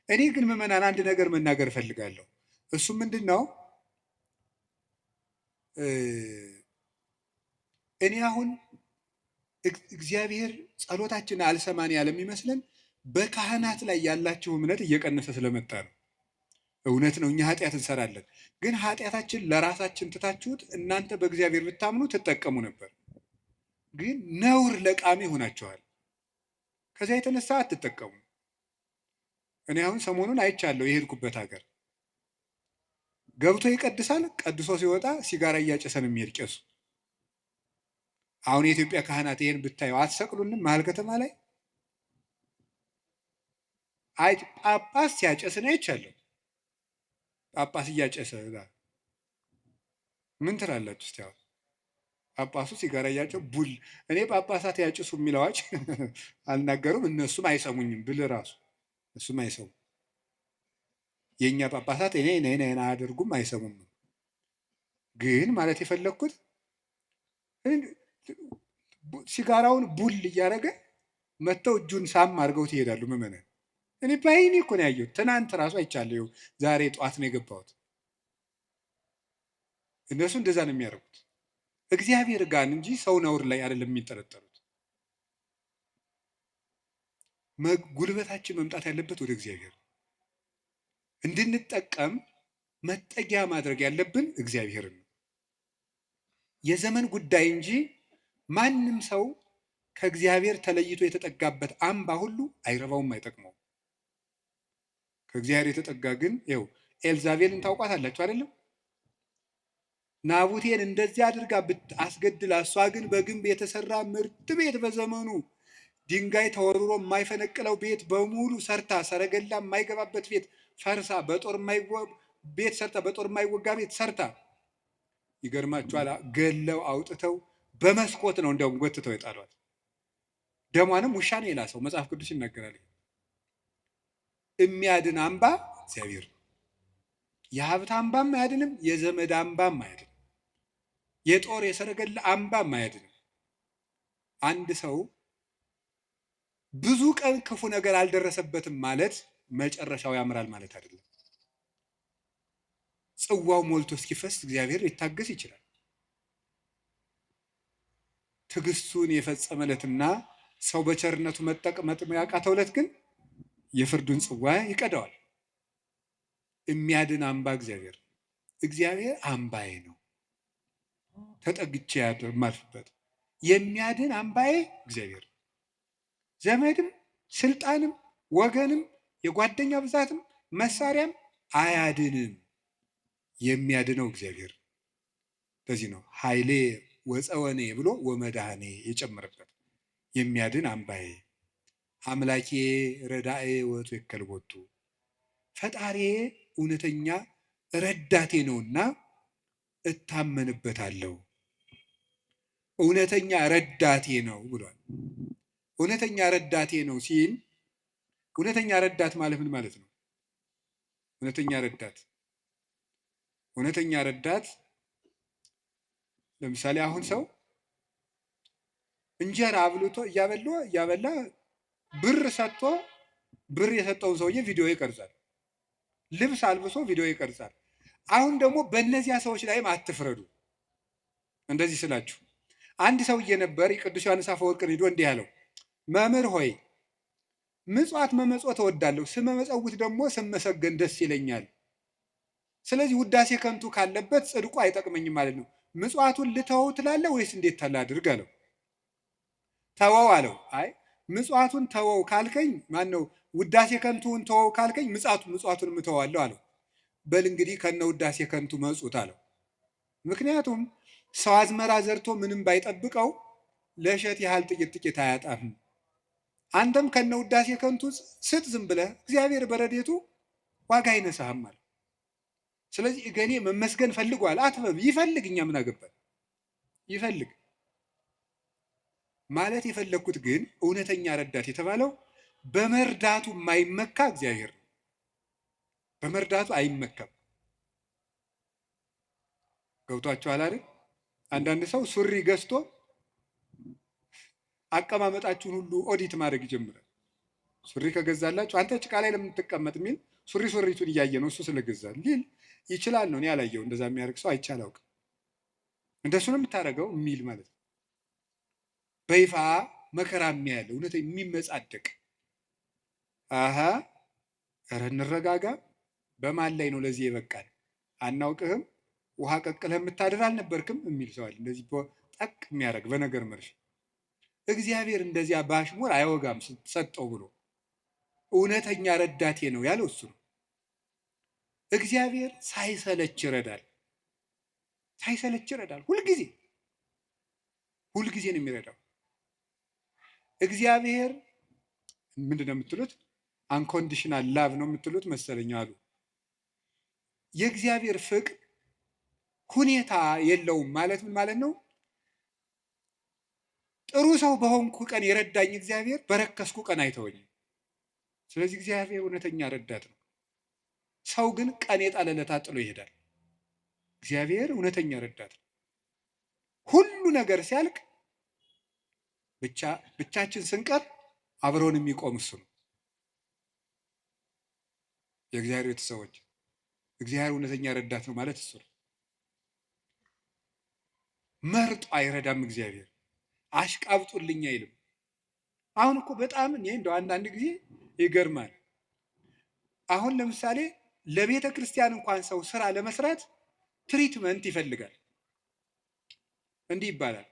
እኔ ግን ምዕመናን አንድ ነገር መናገር እፈልጋለሁ። እሱ ምንድን ነው? እኔ አሁን እግዚአብሔር ጸሎታችን አልሰማን ያለ የሚመስለን በካህናት ላይ ያላቸው እምነት እየቀነሰ ስለመጣ ነው። እውነት ነው፣ እኛ ኃጢአት እንሰራለን። ግን ኃጢአታችን ለራሳችን ትታችሁት እናንተ በእግዚአብሔር ብታምኑ ትጠቀሙ ነበር። ግን ነውር ለቃሚ ሆናችኋል። ከዚያ የተነሳ አትጠቀሙ። እኔ አሁን ሰሞኑን አይቻለሁ። የሄድኩበት ሀገር ገብቶ ይቀድሳል። ቀድሶ ሲወጣ ሲጋራ እያጨሰ ነው የሚሄድ ቄሱ። አሁን የኢትዮጵያ ካህናት ይሄን ብታየው አትሰቅሉንም? መሀል ከተማ ላይ አይ ጳጳስ ሲያጨስ ነው አይቻለሁ። ጳጳስ እያጨሰ ምን ትላላችሁ እስቲ? አሁን ጳጳሱ ሲጋራ እያጨሰ ቡል እኔ ጳጳሳት ያጭሱ የሚል አዋጅ አልናገሩም። እነሱም አይሰሙኝም ብል ራሱ እሱም አይሰሙም። የእኛ ጳጳሳት እኔ አያደርጉም፣ አይሰሙም። ግን ማለት የፈለግኩት ሲጋራውን ቡል እያደረገ መጥተው እጁን ሳም አድርገው ትሄዳሉ ምዕመናን። እኔ በዓይኔ እኮ ነው ያየሁት። ትናንት ራሱ አይቻለሁ። ዛሬ ጠዋት ነው የገባሁት። እነሱ እንደዛ ነው የሚያደርጉት። እግዚአብሔር ጋር እንጂ ሰው ነውር ላይ አይደለም የሚጠረጠሩት። ጉልበታችን መምጣት ያለበት ወደ እግዚአብሔር እንድንጠቀም መጠጊያ ማድረግ ያለብን እግዚአብሔርን ነው። የዘመን ጉዳይ እንጂ ማንም ሰው ከእግዚአብሔር ተለይቶ የተጠጋበት አምባ ሁሉ አይረባውም፣ አይጠቅመውም። ከእግዚአብሔር የተጠጋ ግን ይኸው ኤልዛቤልን ታውቋታላችሁ አይደለም? ናቡቴን እንደዚህ አድርጋ አስገድላ፣ እሷ ግን በግንብ የተሰራ ምርጥ ቤት በዘመኑ ድንጋይ ተወርሮ የማይፈነቅለው ቤት በሙሉ ሰርታ፣ ሰረገላ የማይገባበት ቤት ፈርሳ፣ ቤት ሰርታ፣ በጦር የማይወጋ ቤት ሰርታ፣ ይገርማችኋል፣ ገለው አውጥተው በመስኮት ነው እንዲያውም ጎትተው የጣሏት። ደሟንም ውሻ ነው የላሰው። መጽሐፍ ቅዱስ ይናገራል። የሚያድን አምባ እግዚአብሔር ነው። የሀብት አምባም አያድንም፣ የዘመድ አምባም አያድንም፣ የጦር የሰረገላ አምባም አያድንም። አንድ ሰው ብዙ ቀን ክፉ ነገር አልደረሰበትም ማለት መጨረሻው ያምራል ማለት አይደለም። ጽዋው ሞልቶ እስኪፈስ እግዚአብሔር ሊታገስ ይችላል። ትዕግስቱን የፈጸመለትና ሰው በቸርነቱ መጠቀም ያቃተው ዕለት ግን የፍርዱን ጽዋ ይቀደዋል። የሚያድን አምባ እግዚአብሔር አምባዬ ነው፣ ተጠግቼ የማልፍበት የሚያድን አምባዬ እግዚአብሔር። ዘመድም ስልጣንም ወገንም የጓደኛ ብዛትም መሳሪያም አያድንም። የሚያድነው እግዚአብሔር። ለዚህ ነው ኃይሌ ወፀወኔ ብሎ ወመድኃኔ የጨመረበት። የሚያድን አምባዬ አምላኬ ረዳኤ ወቱ የከልቦቱ፣ ፈጣሪ እውነተኛ ረዳቴ ነውና እታመንበታለሁ። እውነተኛ ረዳቴ ነው ብሏል። እውነተኛ ረዳቴ ነው ሲል እውነተኛ ረዳት ማለት ምን ማለት ነው? እውነተኛ ረዳት ለምሳሌ አሁን ሰው እንጀራ አብልቶ እያበላ ብር ሰጥቶ ብር የሰጠውን ሰውዬ ቪዲዮ ይቀርጻል። ልብስ አልብሶ ቪዲዮ ይቀርጻል። አሁን ደግሞ በእነዚያ ሰዎች ላይም አትፍረዱ። እንደዚህ ስላችሁ አንድ ሰውዬ ነበር ቅዱስ ዮሐንስ አፈወርቅን ሄዶ እንዲህ ያለው፣ መምህር ሆይ ምጽዋት መመጽወት እወዳለሁ፣ ስመመጸውት ደግሞ ስመሰገን ደስ ይለኛል። ስለዚህ ውዳሴ ከንቱ ካለበት ጽድቁ አይጠቅመኝም ማለት ነው። ምጽዋቱን ልተወው ትላለህ ወይስ እንዴት ታላድርግ አለው። ተወው አለው። አይ ምጽዋቱን ተወው ካልከኝ ውዳሴ ከንቱን ተወው ካልከኝ ምጽዋቱን እተዋለሁ አለው። በል እንግዲህ ከነ ውዳሴ ከንቱ መጹት አለው። ምክንያቱም ሰው አዝመራ ዘርቶ ምንም ባይጠብቀው ለእሸት ያህል ጥቂት ጥቂት አያጣም። አንተም ከነ ውዳሴ ከንቱ ስጥ ዝም ብለህ፣ እግዚአብሔር በረዴቱ ዋጋ አይነሳህም አለ። ስለዚህ እገሌ መመስገን ፈልጓል አትበብ፣ ይፈልግ፣ እኛ ምን አገባን፣ ይፈልግ ማለት የፈለግኩት ግን እውነተኛ ረዳት የተባለው በመርዳቱ የማይመካ እግዚአብሔር ነው። በመርዳቱ አይመካም። ገብቷችኋል አይደል? አንዳንድ ሰው ሱሪ ገዝቶ አቀማመጣችሁን ሁሉ ኦዲት ማድረግ ይጀምራል። ሱሪ ከገዛላችሁ አንተ ጭቃ ላይ ለምን ትቀመጥ የሚል ሱሪቱን እያየ ነው እሱ ስለገዛል ሊል ይችላል ነው። እኔ ያላየው እንደዛ የሚያደርግ ሰው አይቻል አውቅም። እንደሱ ነው የምታደርገው የሚል ማለት ነው። በይፋ መከራ የሚያያለ እውነት የሚመጻደቅ አሀ ኧረ እንረጋጋ። በማን ላይ ነው ለዚህ የበቃል? አናውቅህም፣ ውሃ ቀቅለህ የምታድር አልነበርክም የሚል ሰዋል። እንደዚህ ጠቅ የሚያደርግ በነገር መርሽ። እግዚአብሔር እንደዚያ ባሽሙር አይወጋም ሰጠው ብሎ እውነተኛ ረዳቴ ነው ያለው እሱ ነው። እግዚአብሔር ሳይሰለች ይረዳል። ሳይሰለች ይረዳል። ሁልጊዜ ነው የሚረዳው። እግዚአብሔር ምንድን ነው የምትሉት? አንኮንዲሽናል ላቭ ነው የምትሉት መሰለኝ አሉ። የእግዚአብሔር ፍቅር ሁኔታ የለውም ማለት ምን ማለት ነው? ጥሩ ሰው በሆንኩ ቀን የረዳኝ እግዚአብሔር በረከስኩ ቀን አይተወኝም። ስለዚህ እግዚአብሔር እውነተኛ ረዳት ነው። ሰው ግን ቀን የጣለለታ ጥሎ ይሄዳል። እግዚአብሔር እውነተኛ ረዳት ነው። ሁሉ ነገር ሲያልቅ ብቻችን ስንቀር አብረውን የሚቆም እሱ ነው። የእግዚአብሔር ቤተሰቦች እግዚአብሔር እውነተኛ ረዳት ነው ማለት እሱ ነው። መርጦ አይረዳም። እግዚአብሔር አሽቃብጡልኝ አይልም። አሁን እኮ በጣም እኔ እንደው አንዳንድ ጊዜ ይገርማል። አሁን ለምሳሌ ለቤተ ክርስቲያን እንኳን ሰው ስራ ለመስራት ትሪትመንት ይፈልጋል። እንዲህ ይባላል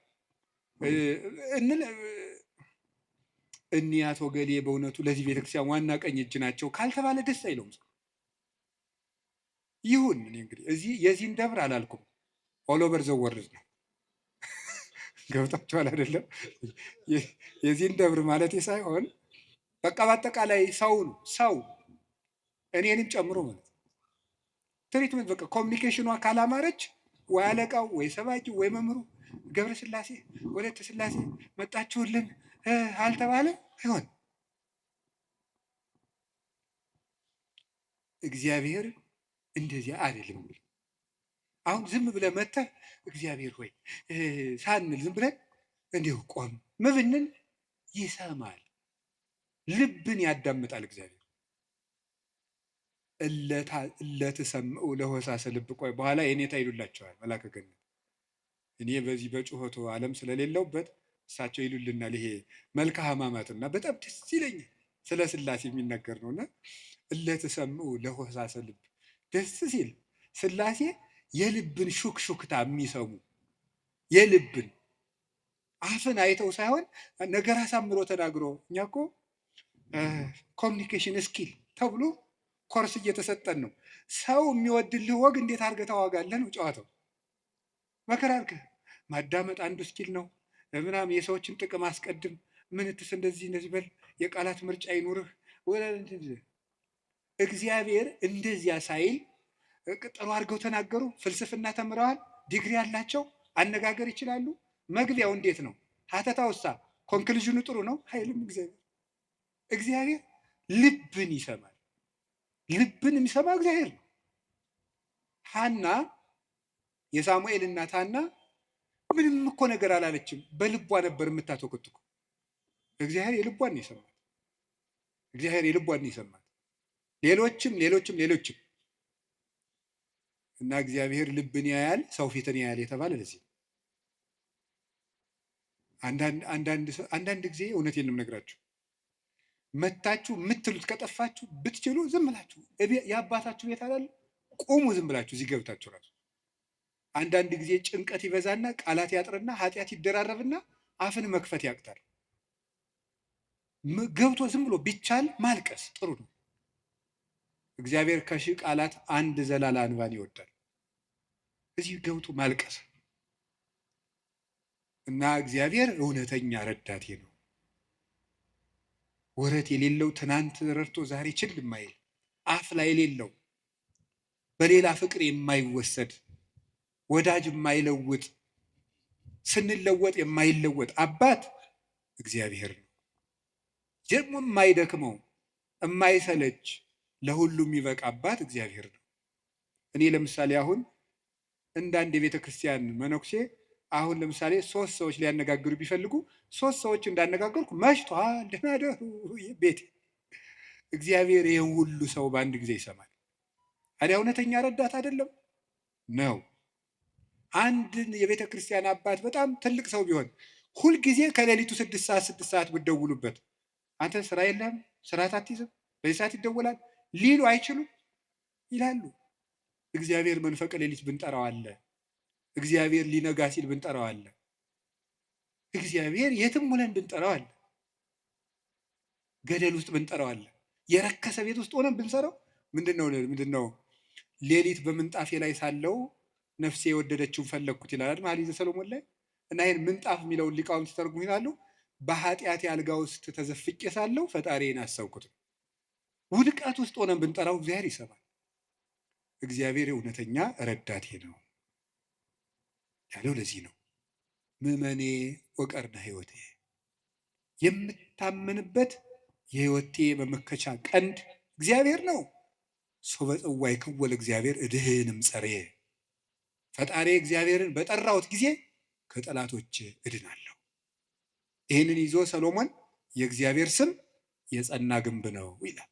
እኒህ አቶ ገሌ በእውነቱ ለዚህ ቤተክርስቲያን ዋና ቀኝ እጅ ናቸው ካልተባለ ደስ አይለውም ሰው። ይሁን እኔ እንግዲህ እዚህ የዚህን ደብር አላልኩም፣ ኦል ኦቨር ዘ ወርልድ ነው። ገብታችኋል አይደለም? የዚህን ደብር ማለት ሳይሆን በቃ በአጠቃላይ ሰው ነው። ሰው እኔንም ጨምሮ ማለት ትሪትመንት በቃ ኮሚኒኬሽኗ ካላማረች ወይ አለቃው ወይ ሰባኪው ወይ መምህሩ ገብረ ስላሴ ወለተ ስላሴ መጣችሁልን አልተባለ አይሆን። እግዚአብሔር እንደዚያ አይደለም። አሁን ዝም ብለህ መተህ እግዚአብሔር ሆይ ሳንል ዝም ብለን እንዲሁ ቆም ምብንን ይሰማል፣ ልብን ያዳምጣል እግዚአብሔር። እለትሰምዑ ለሆሳሰ ልብ። ቆይ በኋላ የኔታ ይሉላቸዋል መላከ ገነት። እኔ በዚህ በጩኸቱ ዓለም ስለሌለውበት እሳቸው ይሉልናል። ይሄ መልካ ሕማማትና በጣም ደስ ይለኛል። ስለ ስላሴ የሚነገር ነውና እለትሰምዑ ለሆሳሰ ልብ። ደስ ሲል ስላሴ የልብን ሹክሹክታ የሚሰሙ የልብን አፍን አይተው ሳይሆን ነገር አሳምሮ ተናግሮ። እኛ እኮ ኮሚኒኬሽን ስኪል ተብሎ ኮርስ እየተሰጠን ነው። ሰው የሚወድልህ ወግ እንዴት አድርገህ ታዋጋለህ ነው ጨዋታው። መከራ አድርገህ ማዳመጥ አንዱ ስኪል ነው ምናምን። የሰዎችን ጥቅም አስቀድም፣ ምንትስ እንደዚህ በል፣ የቃላት ምርጫ ይኑርህ። እግዚአብሔር እንደዚያ ሳይል ጥሩ አድርገው ተናገሩ። ፍልስፍና ተምረዋል፣ ዲግሪ ያላቸው አነጋገር ይችላሉ። መግቢያው እንዴት ነው? ሀተታውሳ ኮንክሉዥኑ ጥሩ ነው አይልም። እግዚአብሔር ልብን ይሰማል። ልብን የሚሰማ እግዚአብሔር ነው። ሐና የሳሙኤል እናት ሐና ምንም እኮ ነገር አላለችም። በልቧ ነበር የምታተኮትኩ። እግዚአብሔር የልቧን ይሰማል። እግዚአብሔር የልቧን ይሰማል። ሌሎችም እና እግዚአብሔር ልብን ያያል፣ ሰው ፊትን ያያል የተባለ ለዚህ። አንዳንድ ጊዜ እውነቴን ነው የምነግራችሁ፣ መታችሁ የምትሉት ከጠፋችሁ ብትችሉ ዝም ብላችሁ የአባታችሁ ቤት አላለ ቁሙ፣ ዝም ብላችሁ እዚህ ገብታችሁ ራሱ። አንዳንድ ጊዜ ጭንቀት ይበዛና ቃላት ያጥርና ኃጢአት ይደራረብና አፍን መክፈት ያቅታል። ገብቶ ዝም ብሎ ቢቻል ማልቀስ ጥሩ ነው። እግዚአብሔር ከሺህ ቃላት አንድ ዘላላ እንባን ይወዳል። እዚህ ገብቶ ማልቀስ እና እግዚአብሔር እውነተኛ ረዳቴ ነው። ወረት የሌለው ትናንት ረድቶ ዛሬ ችል የማይል አፍ ላይ የሌለው በሌላ ፍቅር የማይወሰድ ወዳጅ የማይለውጥ ስንለወጥ የማይለወጥ አባት እግዚአብሔር ነው። ደግሞ የማይደክመው የማይሰለች ለሁሉም የሚበቃ አባት እግዚአብሔር ነው። እኔ ለምሳሌ አሁን እንዳንድ የቤተ ክርስቲያን መነኩሴ አሁን ለምሳሌ 3 ሰዎች ሊያነጋግሩ ቢፈልጉ 3 ሰዎች እንዳነጋገርኩ መሽቷል ደህና ደሩ ቤት እግዚአብሔር ይህን ሁሉ ሰው በአንድ ጊዜ ይሰማል። ታዲያ እውነተኛ ረዳት አይደለም ነው? አንድን የቤተ ክርስቲያን አባት በጣም ትልቅ ሰው ቢሆን ሁልጊዜ ከሌሊቱ 6 ሰዓት ብትደውሉበት አንተ ስራ የለህም ስርዓት አትይዝም በዚህ ሰዓት ይደወላል ሊሉ አይችሉም? ይላሉ። እግዚአብሔር መንፈቀ ሌሊት ብንጠራው አለ። እግዚአብሔር ሊነጋ ሲል ብንጠራው አለ። እግዚአብሔር የትም ሆነን ብንጠራው አለ። ገደል ውስጥ ብንጠራው አለ። የረከሰ ቤት ውስጥ ሆነን ብንሰራው ምንድነው ሌሊት በምንጣፌ ላይ ሳለው ነፍሴ የወደደችውን ፈለግኩት ይላል መኃልየ ሰሎሞን ላይ። እና ይህን ምንጣፍ የሚለውን ሊቃውንት ሲተረጉሙ ይላሉ በኃጢአት አልጋ ውስጥ ተዘፍቄ ሳለው ፈጣሪዬን አሰብኩት። ውድቀት ውስጥ ሆነን ብንጠራው እግዚአብሔር ይሰማል። እግዚአብሔር እውነተኛ ረዳቴ ነው ያለው ለዚህ ነው። ምእመኔ ወቀርነ ሕይወቴ፣ የምታመንበት የሕይወቴ መመከቻ ቀንድ እግዚአብሔር ነው። ሰው በጽዋ ይከወል እግዚአብሔር እድህንም ጸርየ፣ ፈጣሪ እግዚአብሔርን በጠራሁት ጊዜ ከጠላቶች እድናለሁ። ይህንን ይዞ ሰሎሞን የእግዚአብሔር ስም የጸና ግንብ ነው ይላል።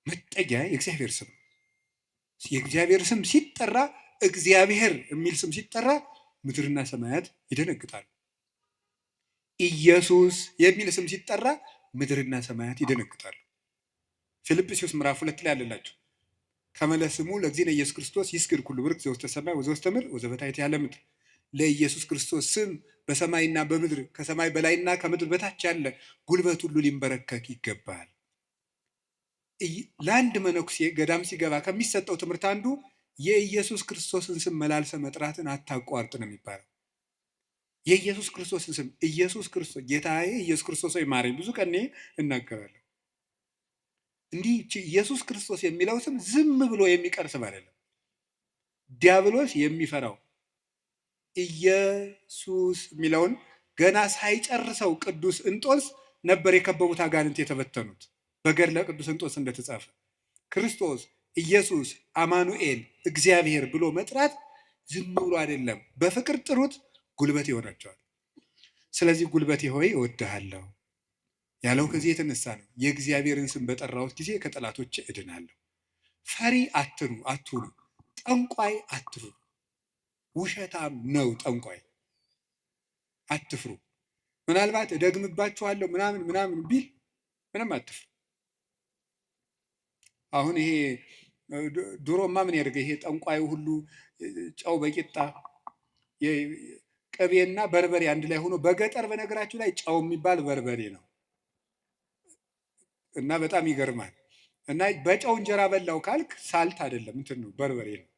መጠጊያ የእግዚአብሔር ስም፣ የእግዚአብሔር ስም ሲጠራ እግዚአብሔር የሚል ስም ሲጠራ ምድርና ሰማያት ይደነግጣሉ። ኢየሱስ የሚል ስም ሲጠራ ምድርና ሰማያት ይደነግጣሉ። ፊልጵስዩስ ምዕራፍ 2 ላይ አለላቸው ከመለስሙ ለእግዚእነ ኢየሱስ ክርስቶስ ይስግድ ኩሉ ብርክ ዘውስተ ሰማይ ወዘውስተ ምድር ወዘበታሕቲሃ ለምድር። ለኢየሱስ ክርስቶስ ስም በሰማይና በምድር ከሰማይ በላይና ከምድር በታች ያለ ጉልበት ሁሉ ሊንበረከክ ይገባል። ለአንድ መነኩሴ ገዳም ሲገባ ከሚሰጠው ትምህርት አንዱ የኢየሱስ ክርስቶስን ስም መላልሰ መጥራትን አታቋርጥ ነው የሚባለው። የኢየሱስ ክርስቶስን ስም ኢየሱስ ክርስቶስ ጌታዬ ኢየሱስ ክርስቶስ ወይ ማረኝ ብዙ ቀን እናገራለሁ። እንዲህ ኢየሱስ ክርስቶስ የሚለው ስም ዝም ብሎ የሚቀር ስም አይደለም። ዲያብሎስ የሚፈራው ኢየሱስ የሚለውን ገና ሳይጨርሰው ቅዱስ እንጦንስ ነበር የከበቡት አጋንንት የተበተኑት። በገድለ ቅዱስ እንጦንስ እንደተጻፈ ክርስቶስ ኢየሱስ አማኑኤል እግዚአብሔር ብሎ መጥራት ዝም ብሎ አይደለም። በፍቅር ጥሩት፣ ጉልበት ይሆናቸዋል። ስለዚህ ጉልበቴ ሆይ እወድሃለሁ ያለው ከዚህ የተነሳ ነው። የእግዚአብሔርን ስም በጠራሁት ጊዜ ከጠላቶች እድናለሁ። ፈሪ አትሁኑ፣ ጠንቋይ አትፍሩ። ውሸታም ነው ጠንቋይ፣ አትፍሩ። ምናልባት እደግምባችኋለሁ ምናምን ቢል ምንም አትፍሩ። አሁን ይሄ ድሮማ ምን ያደርገ ይሄ ጠንቋዩ ሁሉ ጨው በቂጣ ቅቤና በርበሬ አንድ ላይ ሆኖ በገጠር በነገራችሁ ላይ ጨው የሚባል በርበሬ ነው እና በጣም ይገርማል። እና በጨው እንጀራ በላው ካልክ ሳልት አይደለም እንትን ነው በርበሬ ነው።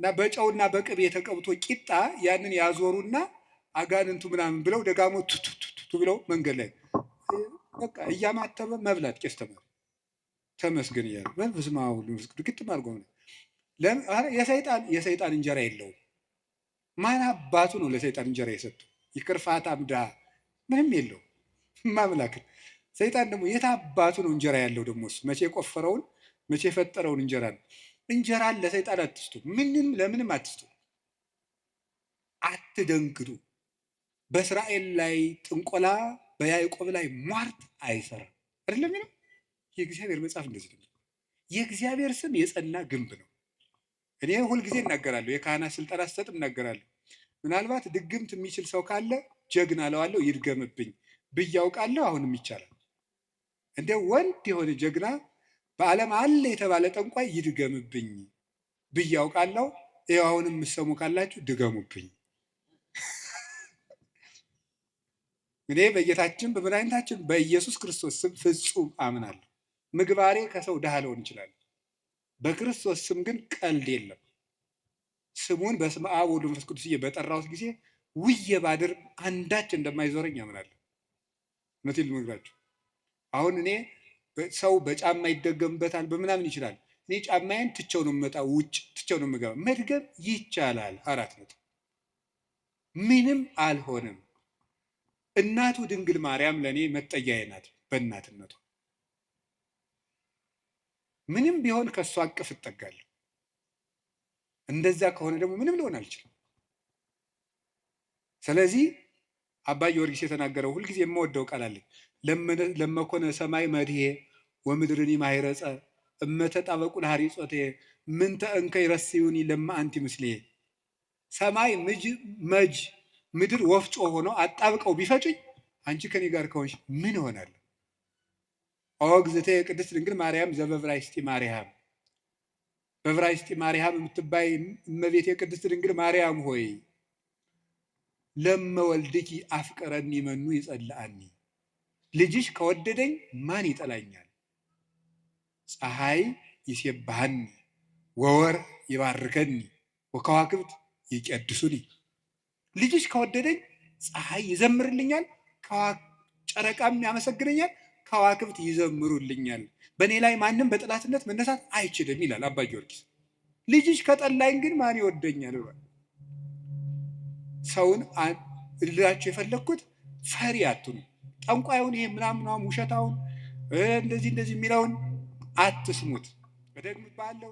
እና በጨውና በቅቤ ተቀብቶ ቂጣ ያንን ያዞሩና አጋንንቱ ምናምን ብለው ደጋሞ ቱቱቱቱ ብለው መንገድ ላይ በቃ እያማተበ መብላት ቄስ ተመስገን እያለ በስመ አብ ወወልድ ወመንፈስ ቅዱስ ግጥም አድርጎ ነው። የሰይጣን እንጀራ የለውም። ማን አባቱ ነው ለሰይጣን እንጀራ የሰጠው? ይቅርፋት አምዳ ምንም የለውም ማምላክን። ሰይጣን ደግሞ የት አባቱ ነው እንጀራ ያለው? ደግሞ መቼ የቆፈረውን መቼ የፈጠረውን እንጀራ ነው። እንጀራን ለሰይጣን አትስጡ፣ ለምንም አትስጡ። አትደንግጡ። በእስራኤል ላይ ጥንቆላ በያዕቆብ ላይ ሟርት አይሰራም አይደለም ነው የእግዚአብሔር መጽሐፍ እንደዚህ ነው። የእግዚአብሔር ስም የጸና ግንብ ነው። እኔ ሁልጊዜ እናገራለሁ፣ የካህናት ስልጠና ስሰጥም እናገራለሁ። ምናልባት ድግምት የሚችል ሰው ካለ ጀግና እለዋለሁ፣ ይድገምብኝ ብዬ አውቃለሁ። አሁንም ይቻላል። እንደ ወንድ የሆነ ጀግና በዓለም አለ የተባለ ጠንቋይ ይድገምብኝ ብዬ አውቃለሁ። ይኸው አሁንም የምትሰሙ ካላችሁ ድገሙብኝ። እኔ በጌታችን በመድኃኒታችን በኢየሱስ ክርስቶስ ስም ፍጹም አምናለሁ። ምግባሬ ከሰው ድሃ ልሆን ይችላል። በክርስቶስ ስም ግን ቀልድ የለም። ስሙን በስመ አብ ወወልድ ወመንፈስ ቅዱስ በጠራሁት ጊዜ ውዬ ባድር አንዳች እንደማይዞረኝ አምናለሁ። እውነቴን ልነግራችሁ። አሁን እኔ ሰው በጫማ ይደገምበታል በምናምን ይችላል። እኔ ጫማዬን ትቼው ነው የምመጣው፣ ውጭ ትቼው ነው የምገባ። መድገም ይቻላል። 4 ነጥብ። ምንም አልሆነም። እናቱ ድንግል ማርያም ለእኔ መጠጊያዬ ናት። በእናትነቷ ምንም ቢሆን ከእሷ አቅፍ እጠጋለሁ። እንደዛ ከሆነ ደግሞ ምንም ሊሆን አልችልም። ስለዚህ አባ ጊዮርጊስ የተናገረው ሁልጊዜ የምወደው ቃል አለኝ። ለመኮነ ሰማይ መድሄ ወምድርኒ ማይረፀ እመተጣበቁ ለሐሪጾቴ ምንተ እንከ ይረስዩኒ ለማ አንቲ ምስሌ። ሰማይ መጅ ምድር ወፍጮ ሆነው አጣብቀው ቢፈጩኝ አንቺ ከኔ ጋር ከሆንሽ ምን እሆናለሁ? ኦግዝቴ ቅድስት ድንግል ማርያም ዘበብራይስጢ ማርያም፣ በብራይስጢ ማርያም የምትባይ እመቤቴ ቅድስት ድንግል ማርያም ሆይ ለመወልድኪ አፍቀረኒ መኑ ይጸልአኒ። ልጅሽ ከወደደኝ ማን ይጠላኛል? ፀሐይ ይሴብሐኒ ወወር ይባርከኒ ወከዋክብት ይቀድሱኒ። ልጅሽ ከወደደኝ ፀሐይ ይዘምርልኛል፣ ጨረቃም ያመሰግነኛል፣ ከዋክብት ይዘምሩልኛል። በእኔ ላይ ማንም በጠላትነት መነሳት አይችልም ይላል አባ ጊዮርጊስ። ልጅሽ ከጠላኝ ግን ማን ይወደኛል? ሰውን ልላችሁ የፈለግኩት ፈሪ አትኑ። ጠንቋዩን ይሄ ምናምን ውሸታውን እንደዚህ የሚለውን አትስሙት። በደግም ባለው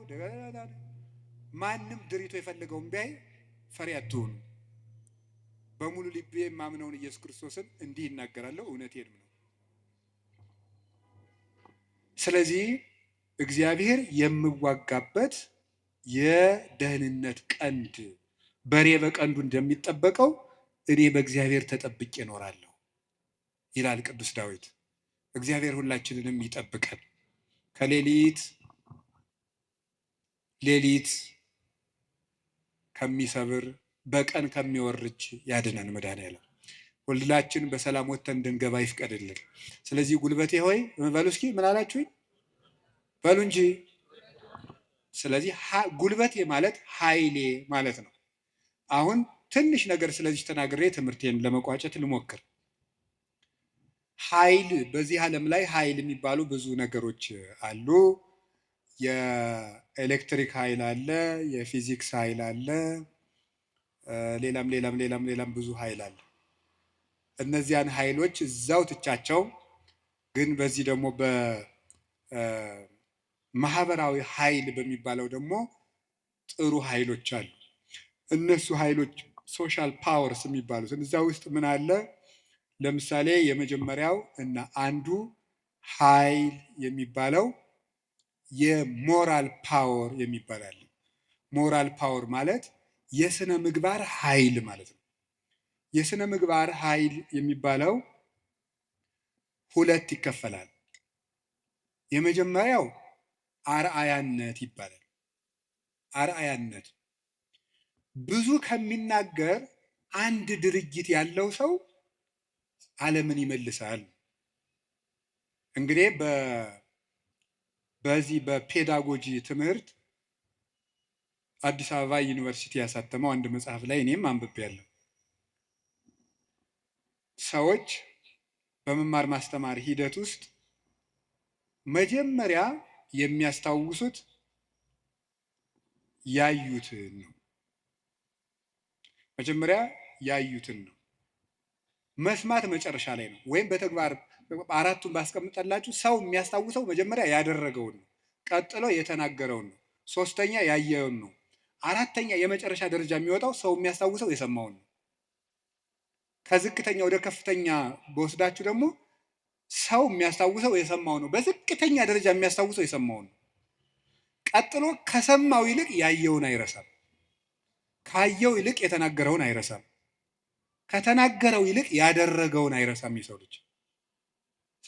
ማንም ድሪቶ የፈለገውን ቢያይ ፈሪ አትሁኑ። በሙሉ ልቤ የማምነውን ኢየሱስ ክርስቶስን እንዲህ ይናገራለሁ፣ እውነቴን ነው። ስለዚህ እግዚአብሔር የምዋጋበት የደህንነት ቀንድ በሬ በቀንዱ እንደሚጠበቀው እኔ በእግዚአብሔር ተጠብቄ እኖራለሁ ይላል ቅዱስ ዳዊት። እግዚአብሔር ሁላችንንም ይጠብቀን፣ ከሌሊት ከሚሰብር በቀን ከሚወርጅ ያድነን መድኃኔዓለም። ሁላችን በሰላም ወጥተን እንድንገባ ይፍቀድልን። ስለዚህ ጉልበቴ ሆይ በሉ እስኪ ምን አላችሁኝ? በሉ እንጂ። ስለዚህ ጉልበቴ ማለት ኃይሌ ማለት ነው። አሁን ትንሽ ነገር ስለዚህ ተናግሬ ትምህርቴን ለመቋጨት ልሞክር። ኃይል፣ በዚህ ዓለም ላይ ኃይል የሚባሉ ብዙ ነገሮች አሉ። የኤሌክትሪክ ኃይል አለ፣ የፊዚክስ ኃይል አለ፣ ሌላም ብዙ ኃይል አለ። እነዚያን ኃይሎች እዛው ትቻቸው፣ ግን በዚህ ደግሞ በማህበራዊ ኃይል በሚባለው ደግሞ ጥሩ ኃይሎች አሉ። እነሱ ኃይሎች ሶሻል ፓወርስ የሚባሉት እዛ ውስጥ ምን አለ? ለምሳሌ የመጀመሪያው እና አንዱ ኃይል የሚባለው የሞራል ፓወር የሚባል አለ። ሞራል ፓወር ማለት የስነ ምግባር ኃይል ማለት ነው። የስነ ምግባር ኃይል የሚባለው ሁለት ይከፈላል። የመጀመሪያው አርአያነት ይባላል። አርአያነት ብዙ ከሚናገር አንድ ድርጊት ያለው ሰው ዓለምን ይመልሳል። እንግዲህ በዚህ በፔዳጎጂ ትምህርት አዲስ አበባ ዩኒቨርሲቲ ያሳተመው አንድ መጽሐፍ ላይ እኔም አንብቤያለሁ። ሰዎች በመማር ማስተማር ሂደት ውስጥ መጀመሪያ የሚያስታውሱት ያዩትን ነው። መጀመሪያ ያዩትን ነው። መስማት መጨረሻ ላይ ነው። ወይም በተግባር አራቱን ባስቀምጠላችሁ ሰው የሚያስታውሰው መጀመሪያ ያደረገውን ነው፣ ቀጥሎ የተናገረውን ነው፣ ሶስተኛ ያየውን ነው፣ አራተኛ የመጨረሻ ደረጃ የሚወጣው ሰው የሚያስታውሰው የሰማውን ነው። ከዝቅተኛ ወደ ከፍተኛ በወስዳችሁ ደግሞ ሰው የሚያስታውሰው የሰማው ነው። በዝቅተኛ ደረጃ የሚያስታውሰው የሰማውን ነው። ቀጥሎ ከሰማው ይልቅ ያየውን አይረሳም። ካየው ይልቅ የተናገረውን አይረሳም። ከተናገረው ይልቅ ያደረገውን አይረሳም የሰው ልጅ።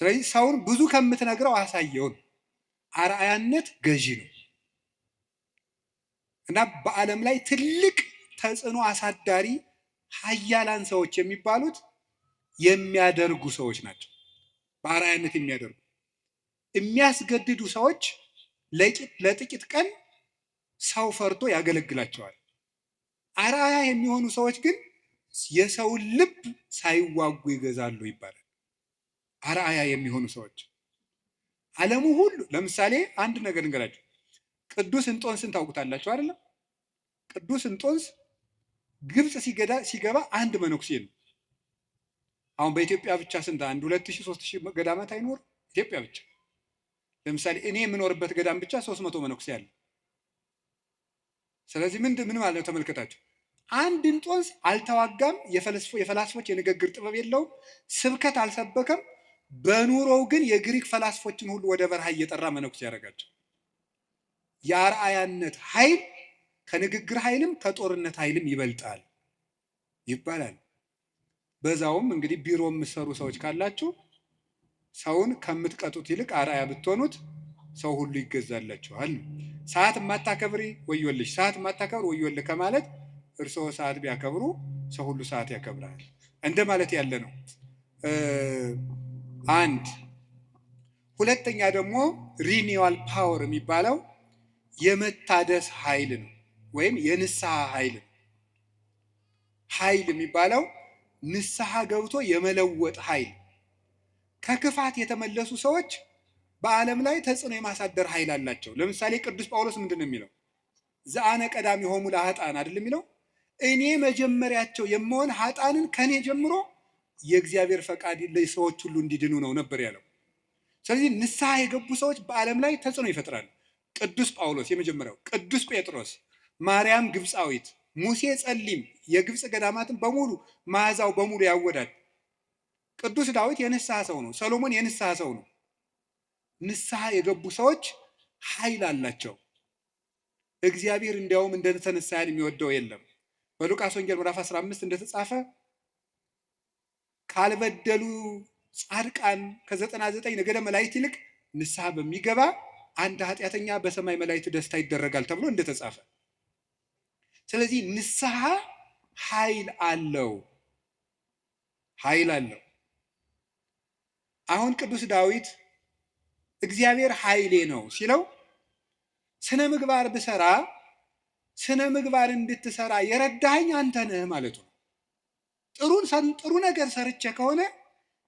ስለዚህ ሰውን ብዙ ከምትነግረው አሳየውን። አርአያነት ገዢ ነው እና በዓለም ላይ ትልቅ ተጽዕኖ አሳዳሪ ሀያላን ሰዎች የሚባሉት የሚያደርጉ ሰዎች ናቸው። በአርአያነት የሚያደርጉ የሚያስገድዱ ሰዎች ለጥቂት ቀን ሰው ፈርቶ ያገለግላቸዋል። አርአያ የሚሆኑ ሰዎች ግን የሰውን ልብ ሳይዋጉ ይገዛሉ ይባላል። አርአያ የሚሆኑ ሰዎች ዓለሙ ሁሉ ለምሳሌ አንድ ነገር እንገራችሁ። ቅዱስ እንጦንስን ታውቁታላችሁ አይደለም? ቅዱስ እንጦንስ ግብፅ ሲገባ አንድ መነኩሴ ነው። አሁን በኢትዮጵያ ብቻ ስንት አንድ 2000 3000 ገዳማት አይኖር ኢትዮጵያ ብቻ። ለምሳሌ እኔ የምኖርበት ገዳም ብቻ 300 መነኩሴ አለ። ስለዚህ ምን ማለት ነው ተመልከታችሁ። አንድ እንጦንስ አልተዋጋም፣ የፈላስፎች የንግግር ጥበብ የለውም፣ ስብከት አልሰበከም። በኑሮው ግን የግሪክ ፈላስፎችን ሁሉ ወደ በረሃ እየጠራ መነኩሴ ያደረጋቸው። የአርአያነት ኃይል ከንግግር ኃይልም ከጦርነት ኃይልም ይበልጣል ይባላል። በዛውም እንግዲህ ቢሮ የምትሰሩ ሰዎች ካላችሁ ሰውን ከምትቀጡት ይልቅ አርአያ ብትሆኑት ሰው ሁሉ ይገዛላችኋል። ሰዓት የማታከብሪ ወዮልሽ፣ ሰዓት የማታከብር ወዮልህ ከማለት እርስዎ ሰዓት ቢያከብሩ ሰው ሁሉ ሰዓት ያከብራል እንደ ማለት ያለ ነው። አንድ ሁለተኛ ደግሞ ሪኒዋል ፓወር የሚባለው የመታደስ ኃይል ነው፣ ወይም የንስሐ ኃይል ነው። ኃይል የሚባለው ንስሐ ገብቶ የመለወጥ ኃይል። ከክፋት የተመለሱ ሰዎች በዓለም ላይ ተጽዕኖ የማሳደር ኃይል አላቸው። ለምሳሌ ቅዱስ ጳውሎስ ምንድን ነው የሚለው? ዘአነ ቀዳሚሆሙ ለኃጥአን አይደል የሚለው? እኔ መጀመሪያቸው የምሆን ኃጥአንን ከኔ ጀምሮ የእግዚአብሔር ፈቃድ ለሰዎች ሁሉ እንዲድኑ ነው ነበር ያለው። ስለዚህ ንስሐ የገቡ ሰዎች በዓለም ላይ ተጽዕኖ ይፈጥራሉ። ቅዱስ ጳውሎስ የመጀመሪያው፣ ቅዱስ ጴጥሮስ፣ ማርያም ግብፃዊት፣ ሙሴ ጸሊም የግብፅ ገዳማትን በሙሉ መዓዛው በሙሉ ያወዳል። ቅዱስ ዳዊት የንስሐ ሰው ነው። ሰሎሞን የንስሐ ሰው ነው። ንስሐ የገቡ ሰዎች ኃይል አላቸው። እግዚአብሔር እንዲያውም እንደተነሳ ያህል የሚወደው የለም። በሉቃስ ወንጌል ምዕራፍ 15 እንደተጻፈ ካልበደሉ ጻድቃን ከ99 ነገደ መላእክት ይልቅ ንስሐ በሚገባ አንድ ኃጢአተኛ በሰማይ መላእክት ደስታ ይደረጋል ተብሎ እንደተጻፈ። ስለዚህ ንስሐ ኃይል አለው። አሁን ቅዱስ ዳዊት እግዚአብሔር ኃይሌ ነው ሲለው ስነ ምግባር ብሰራ ስነ ምግባር እንድትሰራ የረዳኸኝ አንተ ነህ ማለቱ ነው። ጥሩ ነገር ሰርቼ ከሆነ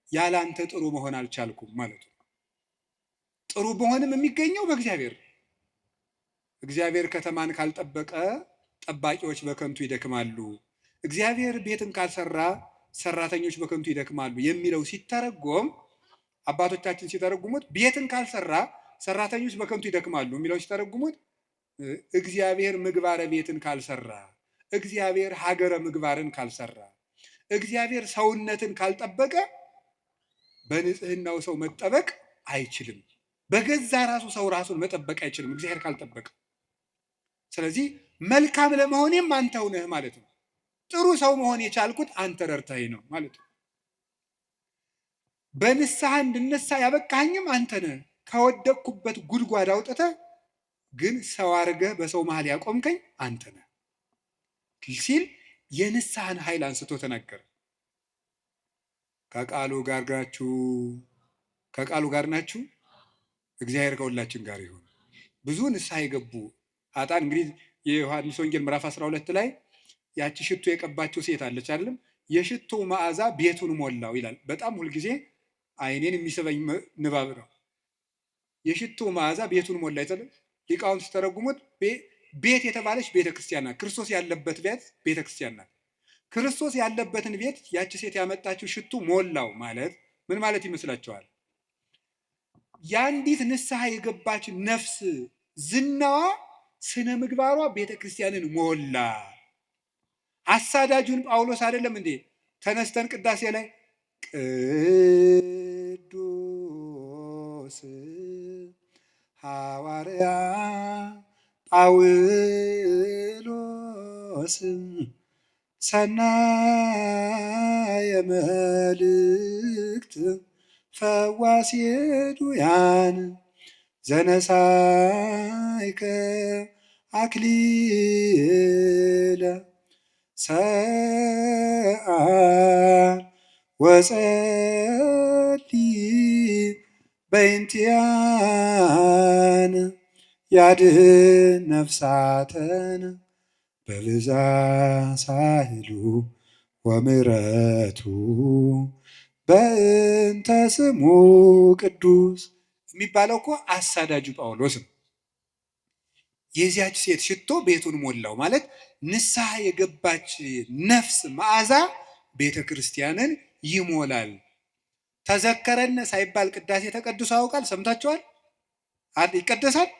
ያለ አንተ ጥሩ መሆን አልቻልኩም ማለቱ ነው። ጥሩ መሆንም የሚገኘው በእግዚአብሔር። እግዚአብሔር ከተማን ካልጠበቀ ጠባቂዎች በከንቱ ይደክማሉ፣ እግዚአብሔር ቤትን ካልሰራ ሰራተኞች በከንቱ ይደክማሉ የሚለው ሲተረጎም፣ አባቶቻችን ሲተረጉሙት ቤትን ካልሰራ ሰራተኞች በከንቱ ይደክማሉ የሚለው ሲተረጉሙት፣ እግዚአብሔር ምግባረ ቤትን ካልሰራ፣ እግዚአብሔር ሀገረ ምግባርን ካልሰራ፣ እግዚአብሔር ሰውነትን ካልጠበቀ በንጽህናው ሰው መጠበቅ አይችልም። በገዛ ራሱ ሰው ራሱን መጠበቅ አይችልም እግዚአብሔር ካልጠበቀ። ስለዚህ መልካም ለመሆኔም አንተው ነህ ማለት ነው። ጥሩ ሰው መሆን የቻልኩት አንተ ረድተኸኝ ነው ማለት ነው። በንስሐ እንድነሳ ያበቃኸኝም አንተ ነህ። ከወደቅኩበት ጉድጓድ አውጥተህ ግን ሰው አድርገህ በሰው መሃል ያቆምከኝ አንተ ነህ ሲል የንስሐን ኃይል አንስቶ ተናገረ። ከቃሉ ጋር ናችሁ። እግዚአብሔር ከሁላችን ጋር ይሁን። ብዙ ንስሐ የገቡ ኃጥአን እንግዲህ የዮሐንስ ወንጌል ምዕራፍ 12 ላይ ያቺ ሽቱ የቀባችው ሴት አለች አይደለም? የሽቱ መዓዛ ቤቱን ሞላው ይላል። በጣም ሁልጊዜ ዓይኔን የሚስበኝ ንባብ ነው። የሽቱ መዓዛ ቤቱን ሞላ ይላል። ሊቃውንት ሲተረጉሙት ቤት የተባለች ቤተክርስቲያን ናት። ክርስቶስ ያለበት ቤት ቤተክርስቲያን ናት። ክርስቶስ ያለበትን ቤት ያቺ ሴት ያመጣችው ሽቱ ሞላው ማለት ምን ማለት ይመስላችኋል? የአንዲት ንስሐ የገባች ነፍስ ዝናዋ፣ ስነ ምግባሯ ቤተክርስቲያንን ሞላ። አሳዳጁን ጳውሎስ አይደለም እንዴ ተነስተን ቅዳሴ ላይ ቅዱስ ሐዋርያ ጳውሎስ ሰናየ መልእክት ፈዋሴ ዱያን ዘነሳይከ አክሊለ ሰአል ወጸልይ በእንቲአነ ያድኅን ነፍሳተነ በብዛ ሳህሉ ወምሕረቱ በእንተ ስሙ ቅዱስ የሚባለው እኮ አሳዳጁ ጳውሎስ ነው። የዚያች ሴት ሽቶ ቤቱን ሞላው ማለት ንስሐ የገባች ነፍስ መዓዛ ቤተ ክርስቲያንን ይሞላል። ተዘከረነ ሳይባል ቅዳሴ ተቀድሶ ያውቃል? ሰምታችኋል? ይቀደሳል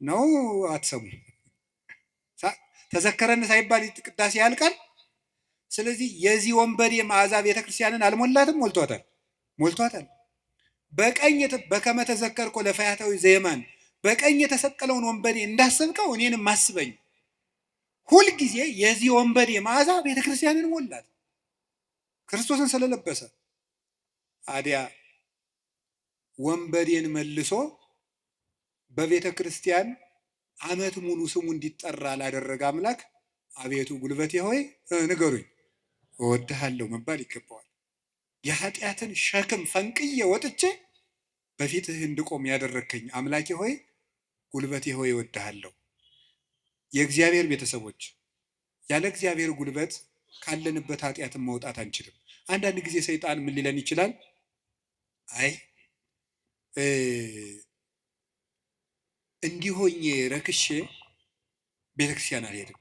ነው አትሰሙ? ተዘከረነ ሳይባል ቅዳሴ ያልቃል? ስለዚህ የዚህ ወንበዴ መዓዛ ቤተ ክርስቲያንን አልሞላትም? ሞልቷታል፣ ሞልቷታል። በቀኝ በከመ ተዘከርኮ ለፈያታዊ ዘየማን በቀኝ የተሰቀለውን ወንበዴ እንዳሰብከው እኔንም አስበኝ። ሁልጊዜ የዚህ ወንበዴ መዓዛ ቤተ ክርስቲያንን ሞላት፣ ክርስቶስን ስለለበሰ። አዲያ ወንበዴን መልሶ በቤተ ክርስቲያን ዓመት ሙሉ ስሙ እንዲጠራ ላደረገ አምላክ አቤቱ ጉልበቴ ሆይ ንገሩኝ እወድሃለሁ መባል ይገባዋል። የኃጢአትን ሸክም ፈንቅዬ ወጥቼ በፊትህ እንድቆም ያደረግከኝ አምላኬ ሆይ ጉልበቴ ሆይ እወድሃለሁ። የእግዚአብሔር ቤተሰቦች ያለ እግዚአብሔር ጉልበት ካለንበት ኃጢአትን መውጣት አንችልም። አንዳንድ ጊዜ ሰይጣን ምን ሊለን ይችላል? አይ እንዲሆኜ ረክሼ ቤተክርስቲያን አልሄድም፣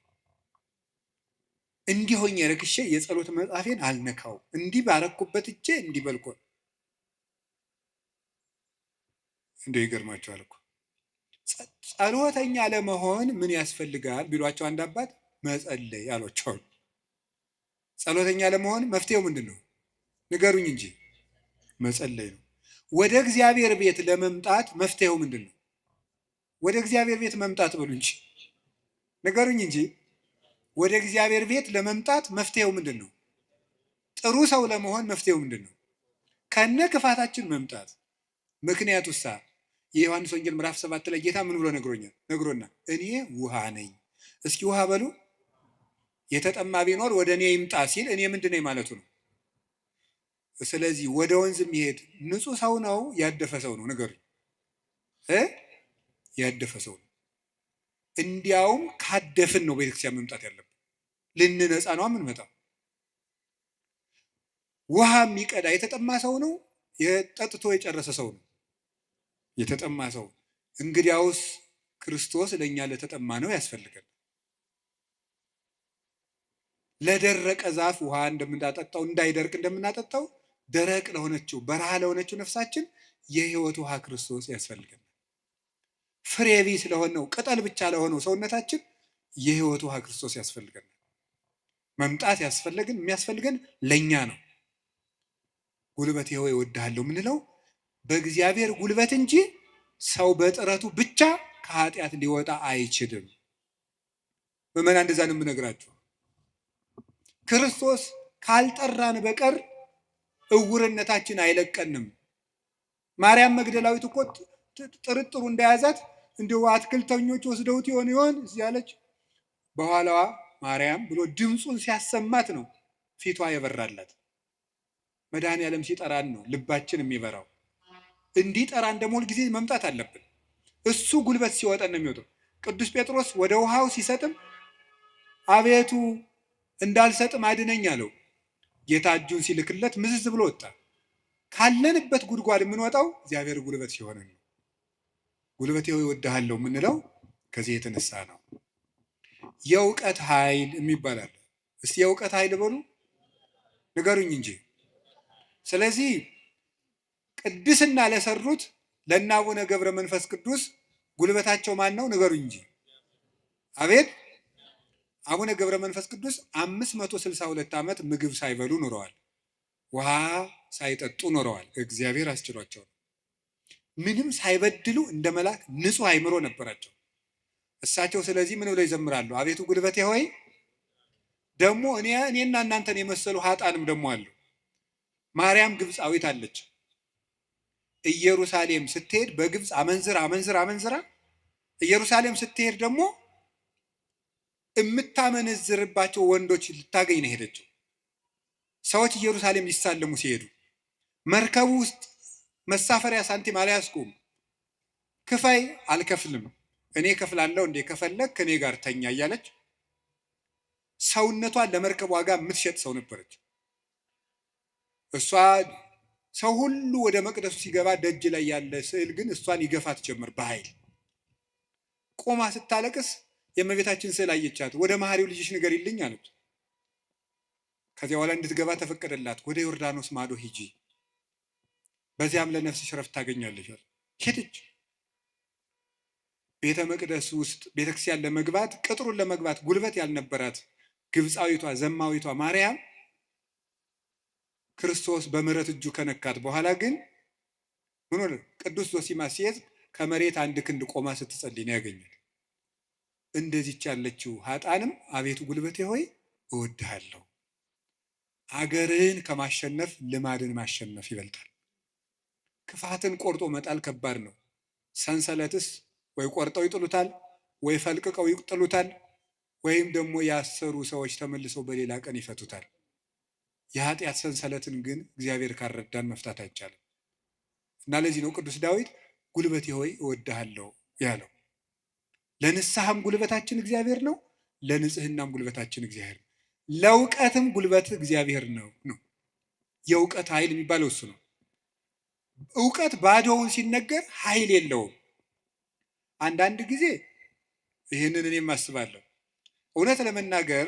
እንዲሆኜ ረክሼ የጸሎት መጽሐፌን አልነካው፣ እንዲህ ባረኩበት እጄ እንዲህ በልኮ እንደው ይገርማቸዋል እኮ። ጸሎተኛ ለመሆን ምን ያስፈልጋል ቢሏቸው አንድ አባት መጸለይ አሏቸው። ጸሎተኛ ለመሆን መፍትሄው ምንድን ነው? ንገሩኝ እንጂ መጸለይ ነው። ወደ እግዚአብሔር ቤት ለመምጣት መፍትሄው ምንድን ነው? ወደ እግዚአብሔር ቤት መምጣት በሉ እንጂ ንገሩኝ እንጂ ወደ እግዚአብሔር ቤት ለመምጣት መፍትሄው ምንድን ነው? ጥሩ ሰው ለመሆን መፍትሄው ምንድን ነው? ከነ ክፋታችን መምጣት። ምክንያቱሳ የዮሐንስ ወንጌል ምዕራፍ 7 ላይ ጌታ ምን ብሎ ነግሮና እኔ ውሃ ነኝ። እስኪ ውሃ በሉ። የተጠማ ቢኖር ወደ እኔ ይምጣ ሲል እኔ ምንድን ነኝ ማለቱ ነው። ስለዚህ ወደ ወንዝ የሚሄድ ንጹህ ሰው ነው ያደፈ ሰው ነው? ንገሩኝ። ያደፈ ሰው ነው። እንዲያውም ካደፍን ነው ቤተክርስቲያን መምጣት ያለብን። ልንነጻ ነው የምንመጣው። ውሃ የሚቀዳ የተጠማ ሰው ነው? ጠጥቶ የጨረሰ ሰው ነው? የተጠማ ሰው። እንግዲያውስ ክርስቶስ ለእኛ ለተጠማ ነው ያስፈልገን። ለደረቀ ዛፍ ውሃ እንደምናጠጣው እንዳይደርቅ እንደምናጠጣው ደረቅ ለሆነችው በረሃ ለሆነችው ነፍሳችን የሕይወት ውሃ ክርስቶስ ያስፈልገን። ፍሬ ቢስ ለሆነው ቅጠል ብቻ ለሆነው ሰውነታችን የሕይወት ውሃ ክርስቶስ ያስፈልገን። መምጣት የሚያስፈልገን ለእኛ ነው። ጉልበቴ ሆይ እወድሃለሁ የምንለው በእግዚአብሔር ጉልበት እንጂ ሰው በጥረቱ ብቻ ከኃጢአት ሊወጣ አይችልም። ምዕመናን እንደዛ ነው የምነግራችሁ። ክርስቶስ ካልጠራን በቀር እውርነታችን አይለቀንም። ማርያም መግደላዊት እኮ ጥርጥሩ እንደያዛት እንዲሁ አትክልተኞች ወስደውት ይሆን እያለች በኋላዋ ማርያም ብሎ ድምፁን ሲያሰማት ነው ፊቷ የበራላት። መድኃኔዓለም ሲጠራን ነው ልባችን የሚበራው። እንዲጠራን ደግሞ ሁልጊዜ መምጣት አለብን። እሱ ጉልበት ሲወጠን ነው የሚወጣው። ቅዱስ ጴጥሮስ ወደ ውሃው ሲሰጥም አቤቱ እንዳልሰጥም አድነኝ አለው። ጌታ እጁን ሲልክለት ምዝዝ ብሎ ወጣ። ካለንበት ጉድጓድ የምንወጣው እግዚአብሔር ጉልበት ሲሆን ነው። ጉልበቴ ሆይ እወድሃለሁ የምንለው ከዚህ የተነሳ ነው። የእውቀት ኃይል የሚባል አለ። እስቲ የእውቀት ኃይል በሉ ንገሩኝ እንጂ። ስለዚህ ቅድስና ለሰሩት ለእነ አቡነ ገብረ መንፈስ ቅዱስ ጉልበታቸው ማን ነው? ንገሩኝ እንጂ። አቤት አቡነ ገብረ መንፈስ ቅዱስ 562 ዓመት ምግብ ሳይበሉ ኖረዋል። ውሃ ሳይጠጡ ኖረዋል። እግዚአብሔር አስችሏቸው ምንም ሳይበድሉ እንደ መልአክ ንጹሕ አእምሮ ነበራቸው እሳቸው። ስለዚህ ምን ብለው ይዘምራሉ? አቤቱ ጉልበቴ ሆይ። ደግሞ እኔና እናንተን የመሰሉ ሀጣንም ደግሞ አሉ። ማርያም ግብፃዊት አለች። ኢየሩሳሌም ስትሄድ በግብፅ አመንዝራ ኢየሩሳሌም ስትሄድ ደግሞ የምታመነዝርባቸው ወንዶች ልታገኝ ነው ሄደችው። ሰዎች ኢየሩሳሌም ሊሳለሙ ሲሄዱ መርከቡ ውስጥ መሳፈሪያ ሳንቲም አልያዝኩም፣ ክፈይ አልከፍልም፣ እኔ ከፍላለሁ እንዴ ከፈለክ ከኔ ጋር ተኛ እያለች ሰውነቷን ለመርከብ ዋጋ የምትሸጥ ሰው ነበረች። እሷ ሰው ሁሉ ወደ መቅደሱ ሲገባ ደጅ ላይ ያለ ስዕል ግን እሷን ይገፋት ጀመር በኃይል። ቆማ ስታለቅስ የእመቤታችን ስዕል አየቻት። ወደ መሐሪው ልጅሽ ንገሪልኝ አለች። ከዚያ በኋላ እንድትገባ ተፈቀደላት። ወደ ዮርዳኖስ ማዶ ሂጂ፣ በዚያም ለነፍስሽ ረፍት ታገኛለች። ሄደች። ቤተ መቅደስ ውስጥ ቤተክርስቲያን ለመግባት ቅጥሩን ለመግባት ጉልበት ያልነበራት ግብፃዊቷ ዘማዊቷ ማርያም ክርስቶስ በምሕረት እጁ ከነካት በኋላ ግን ምን ሆነ? ቅዱስ ዞሲማስ ሲሄድ ከመሬት አንድ ክንድ ቆማ ስትጸልይ ነው ያገኛል። እንደዚች ያለችው ኃጥአንም አቤቱ ጉልበቴ ሆይ እወድሃለሁ። አገርን ከማሸነፍ ልማድን ማሸነፍ ይበልጣል። ክፋትን ቆርጦ መጣል ከባድ ነው። ሰንሰለትስ ወይ ቆርጠው ይጥሉታል፣ ወይ ፈልቅቀው ይጥሉታል፣ ወይም ደግሞ ያሰሩ ሰዎች ተመልሰው በሌላ ቀን ይፈቱታል። የኃጢአት ሰንሰለትን ግን እግዚአብሔር ካረዳን መፍታት አይቻልም እና ለዚህ ነው ቅዱስ ዳዊት ጉልበቴ ሆይ እወድሃለሁ ያለው። ለንስሐም ጉልበታችን እግዚአብሔር ነው፣ ለንጽህናም ጉልበታችን እግዚአብሔር ነው፣ ለእውቀትም ጉልበት እግዚአብሔር ነው። የእውቀት ኃይል የሚባለው እሱ ነው። እውቀት ባዶውን ሲነገር ኃይል የለውም። አንዳንድ ጊዜ ይህንን እኔም አስባለሁ። እውነት ለመናገር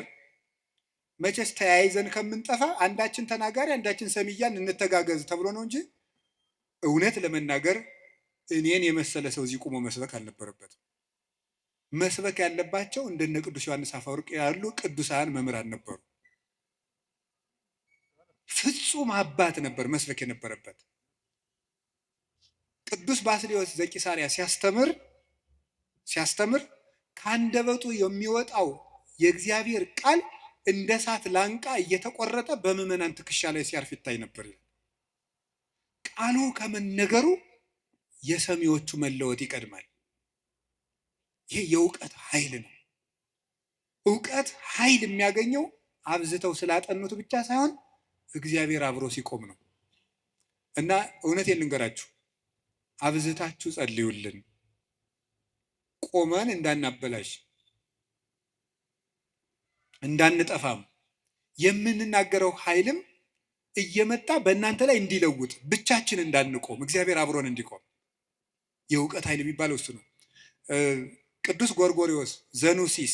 መቼስ ተያይዘን ከምንጠፋ አንዳችን ተናጋሪ አንዳችን ሰሚያን እንተጋገዝ ተብሎ ነው እንጂ እውነት ለመናገር እኔን የመሰለ ሰው እዚህ ቁሞ መስበክ አልነበረበትም። መስበክ ያለባቸው እንደነ ቅዱስ ዮሐንስ አፈወርቅ ያሉ ቅዱሳን መምህራን ነበሩ። ፍጹም አባት ነበር መስበክ የነበረበት። ቅዱስ ባስልዮስ ዘቂሳርያ ሲያስተምር ከአንደበቱ የሚወጣው የእግዚአብሔር ቃል እንደ እሳት ላንቃ እየተቆረጠ በምዕመናን ትከሻ ላይ ሲያርፍ ይታይ ነበር። ቃሉ ከመነገሩ የሰሚዎቹ መለወጥ ይቀድማል። ይሄ የእውቀት ኃይል ነው። እውቀት ኃይል የሚያገኘው አብዝተው ስላጠኑት ብቻ ሳይሆን እግዚአብሔር አብሮ ሲቆም ነው። እና እውነቴን ልንገራችሁ፣ አብዝታችሁ ጸልዩልን፣ ቆመን እንዳናበላሽ እንዳንጠፋም የምንናገረው ኃይልም እየመጣ በእናንተ ላይ እንዲለውጥ ብቻችን እንዳንቆም እግዚአብሔር አብሮን እንዲቆም የእውቀት ኃይል የሚባለው እሱ ነው። ቅዱስ ጎርጎሪዎስ ዘኑሲስ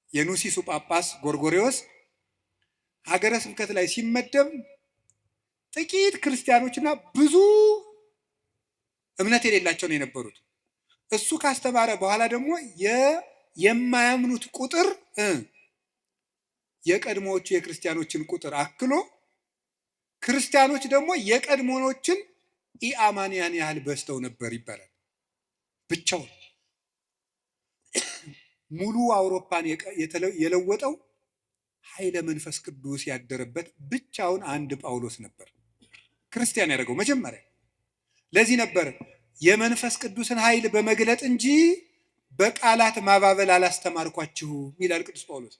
የኑሲሱ ጳጳስ ጎርጎሪዎስ ሀገረ ስብከት ላይ ሲመደብ ጥቂት ክርስቲያኖችና ብዙ እምነት የሌላቸው ነው የነበሩት። እሱ ካስተማረ በኋላ ደግሞ የማያምኑት ቁጥር የቀድሞዎቹ የክርስቲያኖችን ቁጥር አክሎ ክርስቲያኖች ደግሞ የቀድሞዎችን ኢአማንያን ያህል በዝተው ነበር ይባላል። ብቻውን ሙሉ አውሮፓን የለወጠው ኃይለ መንፈስ ቅዱስ ያደረበት ብቻውን አንድ ጳውሎስ ነበር ክርስቲያን ያደረገው መጀመሪያ። ለዚህ ነበር የመንፈስ ቅዱስን ኃይል በመግለጥ እንጂ በቃላት ማባበል አላስተማርኳችሁም ይላል ቅዱስ ጳውሎስ።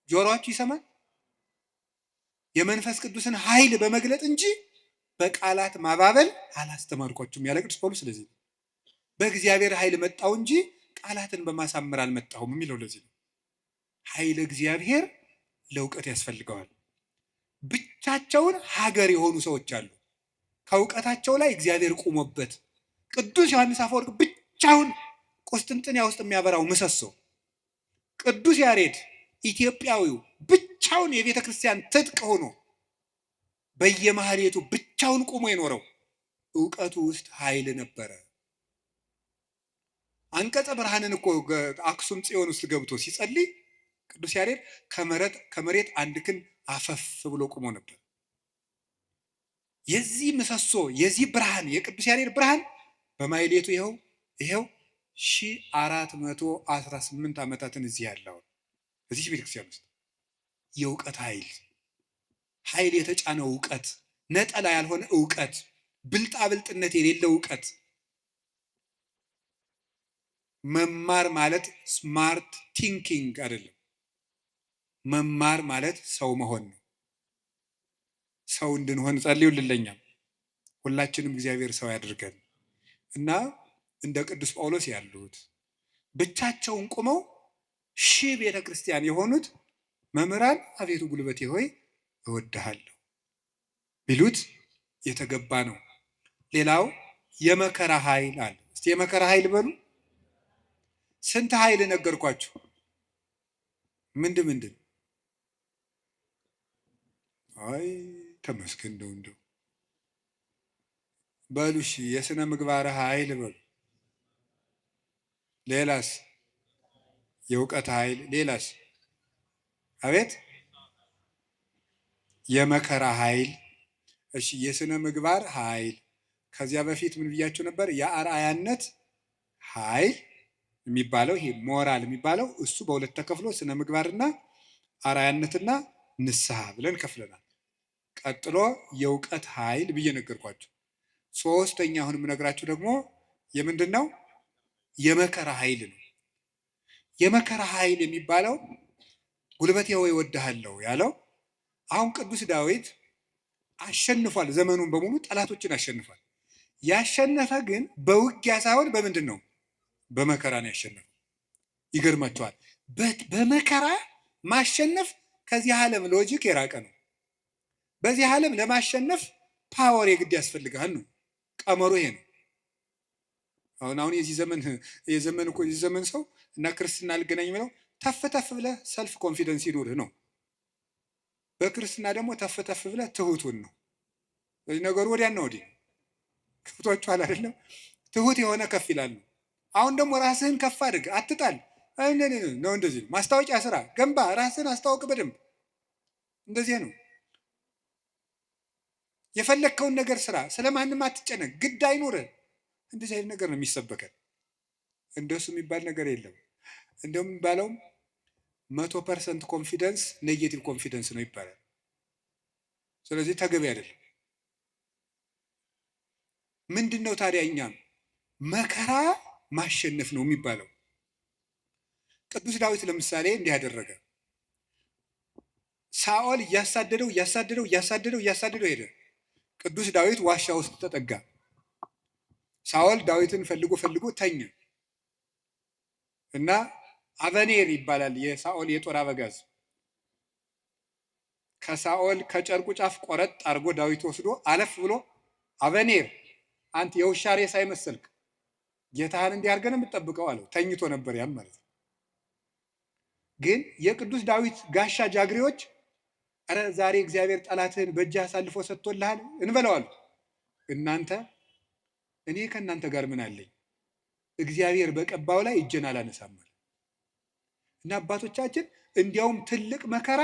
ጆሮአችሁ ይሰማል? የመንፈስ ቅዱስን ኃይል በመግለጥ እንጂ በቃላት ማባበል አላስተማርኳችሁም ያለ ቅዱስ ጳውሎስ። ስለዚህ በእግዚአብሔር ኃይል መጣው እንጂ ቃላትን በማሳመር አልመጣሁም የሚለው ለዚህ ነው። ኃይለ እግዚአብሔር ለእውቀት ያስፈልገዋል። ብቻቸውን ሀገር የሆኑ ሰዎች አሉ፣ ከእውቀታቸው ላይ እግዚአብሔር ቁሞበት። ቅዱስ ዮሐንስ አፈወርቅ ብቻውን ቁስጥንጥንያ ውስጥ የሚያበራው ምሰሶ፣ ቅዱስ ያሬድ ኢትዮጵያዊው ብቻውን የቤተ ክርስቲያን ትጥቅ ሆኖ በየማህሌቱ ብቻውን ቁሞ የኖረው እውቀቱ ውስጥ ኃይል ነበረ። አንቀጸ ብርሃንን እኮ አክሱም ጽዮን ውስጥ ገብቶ ሲጸልይ ቅዱስ ያሬድ ከመሬት አንድ ክንድ አፈፍ ብሎ ቁሞ ነበር። የዚህ ምሰሶ የዚህ ብርሃን የቅዱስ ያሬድ ብርሃን በማህሌቱ ይኸው 1418 ዓመታትን እዚህ ያለው እዚህ ቤተክርስቲያን ውስጥ የእውቀት ኃይል የተጫነው እውቀት፣ ነጠላ ያልሆነ እውቀት፣ ብልጣብልጥነት የሌለው እውቀት። መማር ማለት ስማርት ቲንኪንግ አይደለም። መማር ማለት ሰው መሆን ነው። ሰው እንድንሆን ጸልዩልኝ። ሁላችንም እግዚአብሔር ሰው ያድርገን እና እንደ ቅዱስ ጳውሎስ ያሉት ብቻቸውን ቁመው ሺህ ቤተ ክርስቲያን የሆኑት መምህራን አቤቱ ጉልበቴ ሆይ እወድሃለሁ ቢሉት የተገባ ነው። ሌላው የመከራ ኃይል አለ። እስቲ የመከራ ኃይል በሉ። ስንት ኃይል ነገርኳችሁ? ምንድን? አይ ተመስገን እንደው በሉ። እሺ የሥነ ምግባር ኃይል በሉ። ሌላስ? የእውቀት ኃይል። ሌላስ? አቤት የመከራ ኃይል። እሺ የሥነ ምግባር ኃይል። ከዚያ በፊት ምን ብያችሁ ነበር? የአርአያነት ኃይል የሚባለው ይሄ ሞራል የሚባለው እሱ በሁለት ተከፍሎ ስነ ምግባርና አርአያነትና ንስሐ ብለን ከፍለናል። ቀጥሎ የእውቀት ኃይል ብዬ ነገርኳችሁ። ሶስተኛ አሁን የምነግራችሁ ደግሞ የምንድን ነው? የመከራ ኃይል ነው። የመከራ ኃይል የሚባለው ጉልበቴ ሆይ እወድሃለሁ ያለው አሁን ቅዱስ ዳዊት አሸንፏል። ዘመኑን በሙሉ ጠላቶችን አሸንፏል። ያሸነፈ ግን በውጊያ ሳይሆን በምንድን ነው? በመከራ ነው ያሸነፈው። ይገርማቸዋል። በመከራ ማሸነፍ ከዚህ ዓለም ሎጂክ የራቀ ነው። በዚህ ዓለም ለማሸነፍ ፓወር የግድ ያስፈልጋል ነው ቀመሩ። ይሄ ነው። አሁን የዚህ ዘመን ሰው እና ክርስትና አልገናኝ ብለው ተፍ ተፍ ብለህ ሰልፍ ኮንፊደንስ ይኑርህ ነው። በክርስትና ደግሞ ተፍ ተፍ ብለህ ትሁቱን ነው። ስለዚህ ነገሩ ወዲያና ወዲህ ክፍቷችኋል አይደለም? ትሁት የሆነ ከፍ ይላል። አሁን ደግሞ ራስህን ከፍ አድርግ፣ አትጣል ነው። እንደዚህ ነው። ማስታወቂያ ስራ፣ ገንባ፣ ራስህን አስታውቅ በደንብ። እንደዚህ ነው። የፈለግከውን ነገር ስራ፣ ስለማንም አትጨነቅ፣ ግድ አይኑርህ። እንደዚህ አይነት ነገር ነው የሚሰበከን። እንደሱ የሚባል ነገር የለም። እንደውም የሚባለውም 100% ኮንፊደንስ ኔጌቲቭ ኮንፊደንስ ነው ይባላል። ስለዚህ ተገቢ አይደለም። ምንድን ነው ታዲያ? እኛም መከራ ማሸነፍ ነው የሚባለው። ቅዱስ ዳዊት ለምሳሌ እንዲህ ያደረገ፣ ሳኦል እያሳደደው ሄደ። ቅዱስ ዳዊት ዋሻ ውስጥ ተጠጋ። ሳኦል ዳዊትን ፈልጎ ተኛ እና አበኔር ይባላል የሳኦል የጦር አበጋዝ ከሳኦል ከጨርቁ ጫፍ ቆረጥ አድርጎ ዳዊት ወስዶ አለፍ ብሎ አበኔር አንተ የውሻ ሬሳ አይመሰልክ ጌታህን እንዲህ አድርገህ ነው የምትጠብቀው አለው። ተኝቶ ነበር ያም ማለት ነው። ግን የቅዱስ ዳዊት ጋሻ ጃግሬዎች ኧረ ዛሬ እግዚአብሔር ጠላትህን በእጅህ አሳልፎ ሰጥቶልሃል እንበለው አሉት። እናንተ እኔ ከእናንተ ጋር ምን አለኝ? እግዚአብሔር በቀባው ላይ እጄን አላነሳም አለ። እና አባቶቻችን እንዲያውም ትልቅ መከራ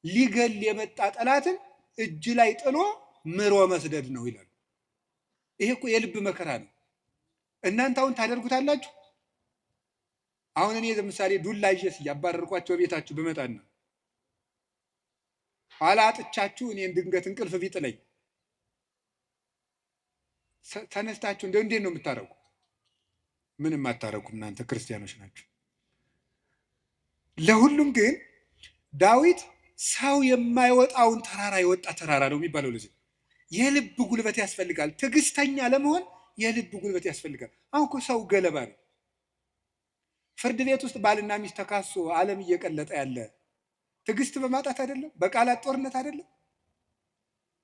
ሊገል የመጣ ጠላትን እጅ ላይ ጥሎ ምሮ መስደድ ነው ይላሉ። ይሄ እኮ የልብ መከራ ነው። እናንተ አሁን ታደርጉታላችሁ? አሁን እኔ ለምሳሌ ዱላ ይዤስ እያባረርኳቸው ቤታችሁ ብመጣና ኋላ አጥቻችሁ እኔን ድንገት እንቅልፍ ቢጥለኝ ተነስታችሁ እንዴት ነው የምታረጉ? ምንም አታረጉም። እናንተ ክርስቲያኖች ናችሁ። ለሁሉም ግን ዳዊት ሰው የማይወጣውን ተራራ የወጣ ተራራ ነው የሚባለው። ለዚህ የልብ ጉልበት ያስፈልጋል። ትዕግስተኛ ለመሆን የልብ ጉልበት ያስፈልጋል። አሁን እኮ ሰው ገለባ ነው። ፍርድ ቤት ውስጥ ባልና ሚስት ተካሶ ዓለም እየቀለጠ ያለ ትዕግስት በማጣት አይደለም? በቃላት ጦርነት አይደለም?